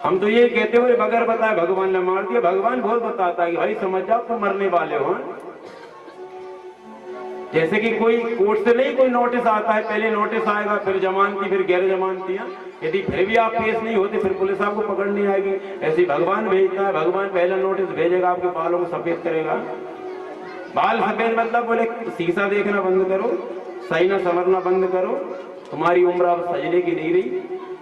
हम तो ये कहते हुए बगैर बताए भगवान ने मार दिया। भगवान बहुत बताता है कि भाई समझ जाओ तुम मरने वाले हो। जैसे कि कोई कोर्ट से नहीं कोई नोटिस आता है, पहले नोटिस आएगा, फिर जमानती, फिर गैर जमानती। यदि फिर भी आप पेश नहीं होते फिर पुलिस आपको पकड़नी आएगी। ऐसे भगवान भेजता है। भगवान पहला नोटिस भेजेगा, आपके बालों को सफेद करेगा। बाल सफेद मतलब बोले शीशा देखना बंद करो, सही ना संवरना बंद करो, तुम्हारी उम्र अब सजने की नहीं रही,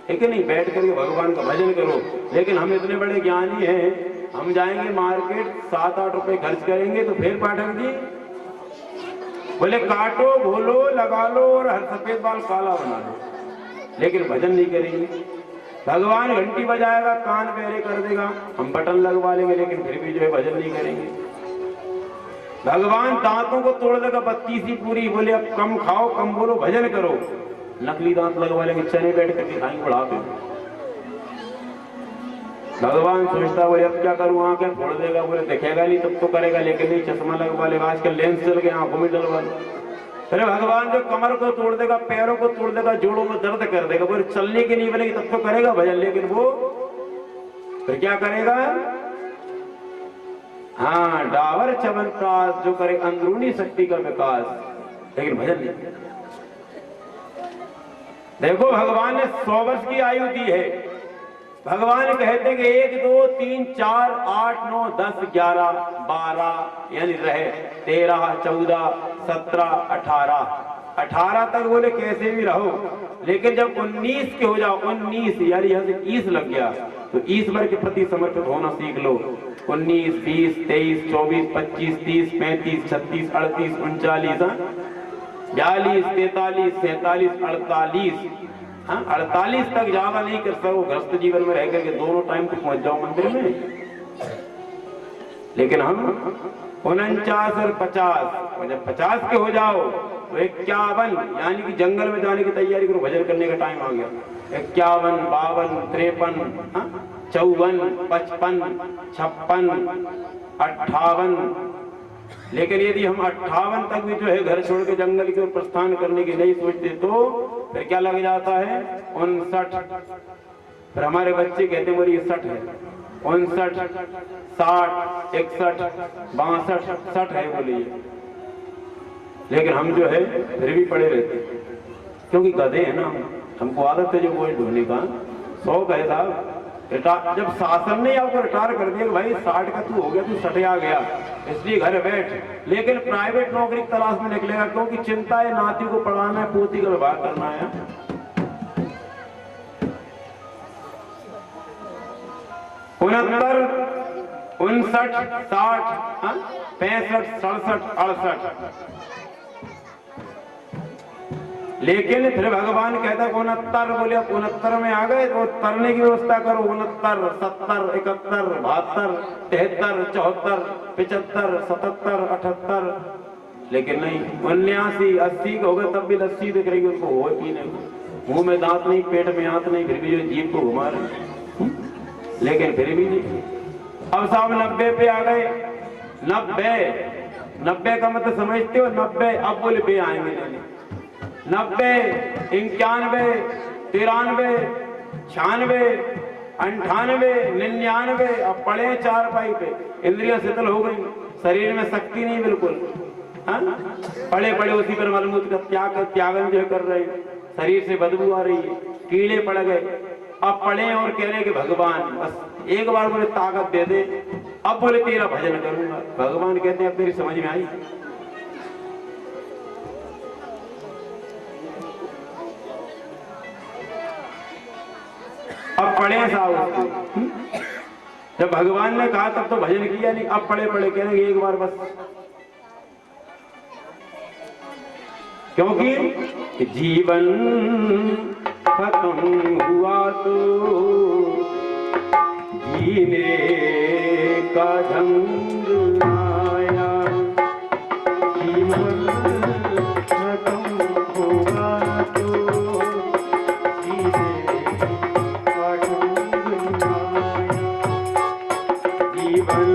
ठीक है नहीं, बैठ करके भगवान का भजन करो। लेकिन हम इतने बड़े ज्ञानी हैं, हम जाएंगे मार्केट 7-8 रुपए खर्च करेंगे तो फिर पाठक जी बोले काटो घोलो लगा लो और हर सफेद बाल काला बना लो, लेकिन भजन नहीं करेंगे। भगवान घंटी बजाएगा, कान पहरे कर देगा, हम बटन लगवा लेंगे, लेकिन फिर भी जो है भजन नहीं करेंगे। भगवान दांतों को तोड़ देगा 32 पूरी, बोले अब कम खाओ कम बोलो भजन करो, नकली दांत लगवा लेंगे, चने बैठ करके खाएंगे बुढ़ापे। भगवान सोचता बोले अब क्या करूँ, आंखें फोड़ देगा, बोले दिखेगा नहीं तब तो करेगा, लेकिन नहीं चश्मा लगवा लेगा, आजकल लेंस चल गए आंखों में डलवा लो। अरे भगवान जो कमर को तोड़ देगा, पैरों को तोड़ देगा, जोड़ों में दर्द कर देगा, बोले चलने की नहीं बनेगी तब तो करेगा भजन, लेकिन वो फिर क्या करेगा? हाँ, डावर चमत्कार जो करे अंदरूनी शक्ति का विकास, लेकिन भजन नहीं। देखो भगवान ने 100 वर्ष की आयु दी है। भगवान कहते हैं कि 1 2 3 4 8 9 10 11 12 यानी रहे 13 14 17 18 तक बोले कैसे भी रहो, लेकिन जब 19 के हो जाओ, 19 यानी यहाँ से 20 लग गया तो ईश्वर के प्रति समर्पित होना सीख लो। 19 20 23 24 25 30 35 36 38 39 42 43 47 48 48 तक ज्यादा नहीं कर सको, ग्रस्त जीवन में रह करके दोनों टाइम को पहुंच जाओ मंदिर में। लेकिन हम 49 और 50, और जब 50 के हो जाओ तो 51 यानी कि जंगल में जाने की तैयारी करो, भजन करने का टाइम आ गया। 51 52 53 54 55 56 58। लेकिन यदि हम 58 तक भी जो है घर छोड़ के जंगल की ओर प्रस्थान करने की नहीं सोचते तो फिर क्या लग जाता है? 59। फिर हमारे बच्चे कहते हैं मेरी 60 है, 59 60 61 62 60 है बोलिए, लेकिन हम जो है फिर भी पड़े रहते हैं, क्योंकि गधे हैं ना, हमको आदत है जो वो ढोने का शौक है साहब। जब शासन ने आपको रिटायर कर दिया कि भाई 60 का तू हो गया, तू 60 आ गया, इसलिए घर बैठ, लेकिन प्राइवेट नौकरी की तलाश में निकलेगा, क्योंकि चिंता है नाती को पढ़ाना है, पोती का विवाह करना है। 69 59 60 65 67 68। लेकिन फिर भगवान कहता है 69, बोले 69 में आ गए तो तरने की व्यवस्था करो। 69 70 71 72 73 74 75 77 78। लेकिन नहीं, 79 80 हो गए तब भी लस्सी दिख रही है उनको, हो पीने को, मुंह में दांत नहीं, पेट में आंत नहीं, फिर भी जो जीभ को घुमा रहे, लेकिन फिर भी नहीं। अब साहब 90 पे आ गए। 90 का मतलब समझते हो? 90 अब बोले पे आएंगे 90 91 93 96 98 99। अब पड़े 4 पाई पे, इंद्रियां शिथिल हो गई, शरीर में शक्ति नहीं बिल्कुल। पड़े पड़े उसी पर मलमूत्र का त्यागन जो कर रहे, शरीर से बदबू आ रही है, कीड़े पड़ गए। अब पड़े और कह रहे कि भगवान बस एक बार बोले ताकत दे दे, अब बोले तेरा भजन करूंगा। भगवान कहते हैं अब तेरी समझ में आई? अब पढ़े साहब, जब भगवान ने कहा तब तो भजन किया नहीं, अब पढ़े पढ़े कह रहे एक बार बस, क्योंकि जीवन खत्म हुआ तो जीने का ढंग आया। जीवन खत्म हुआ तो जीने का ढंग आया। जीवन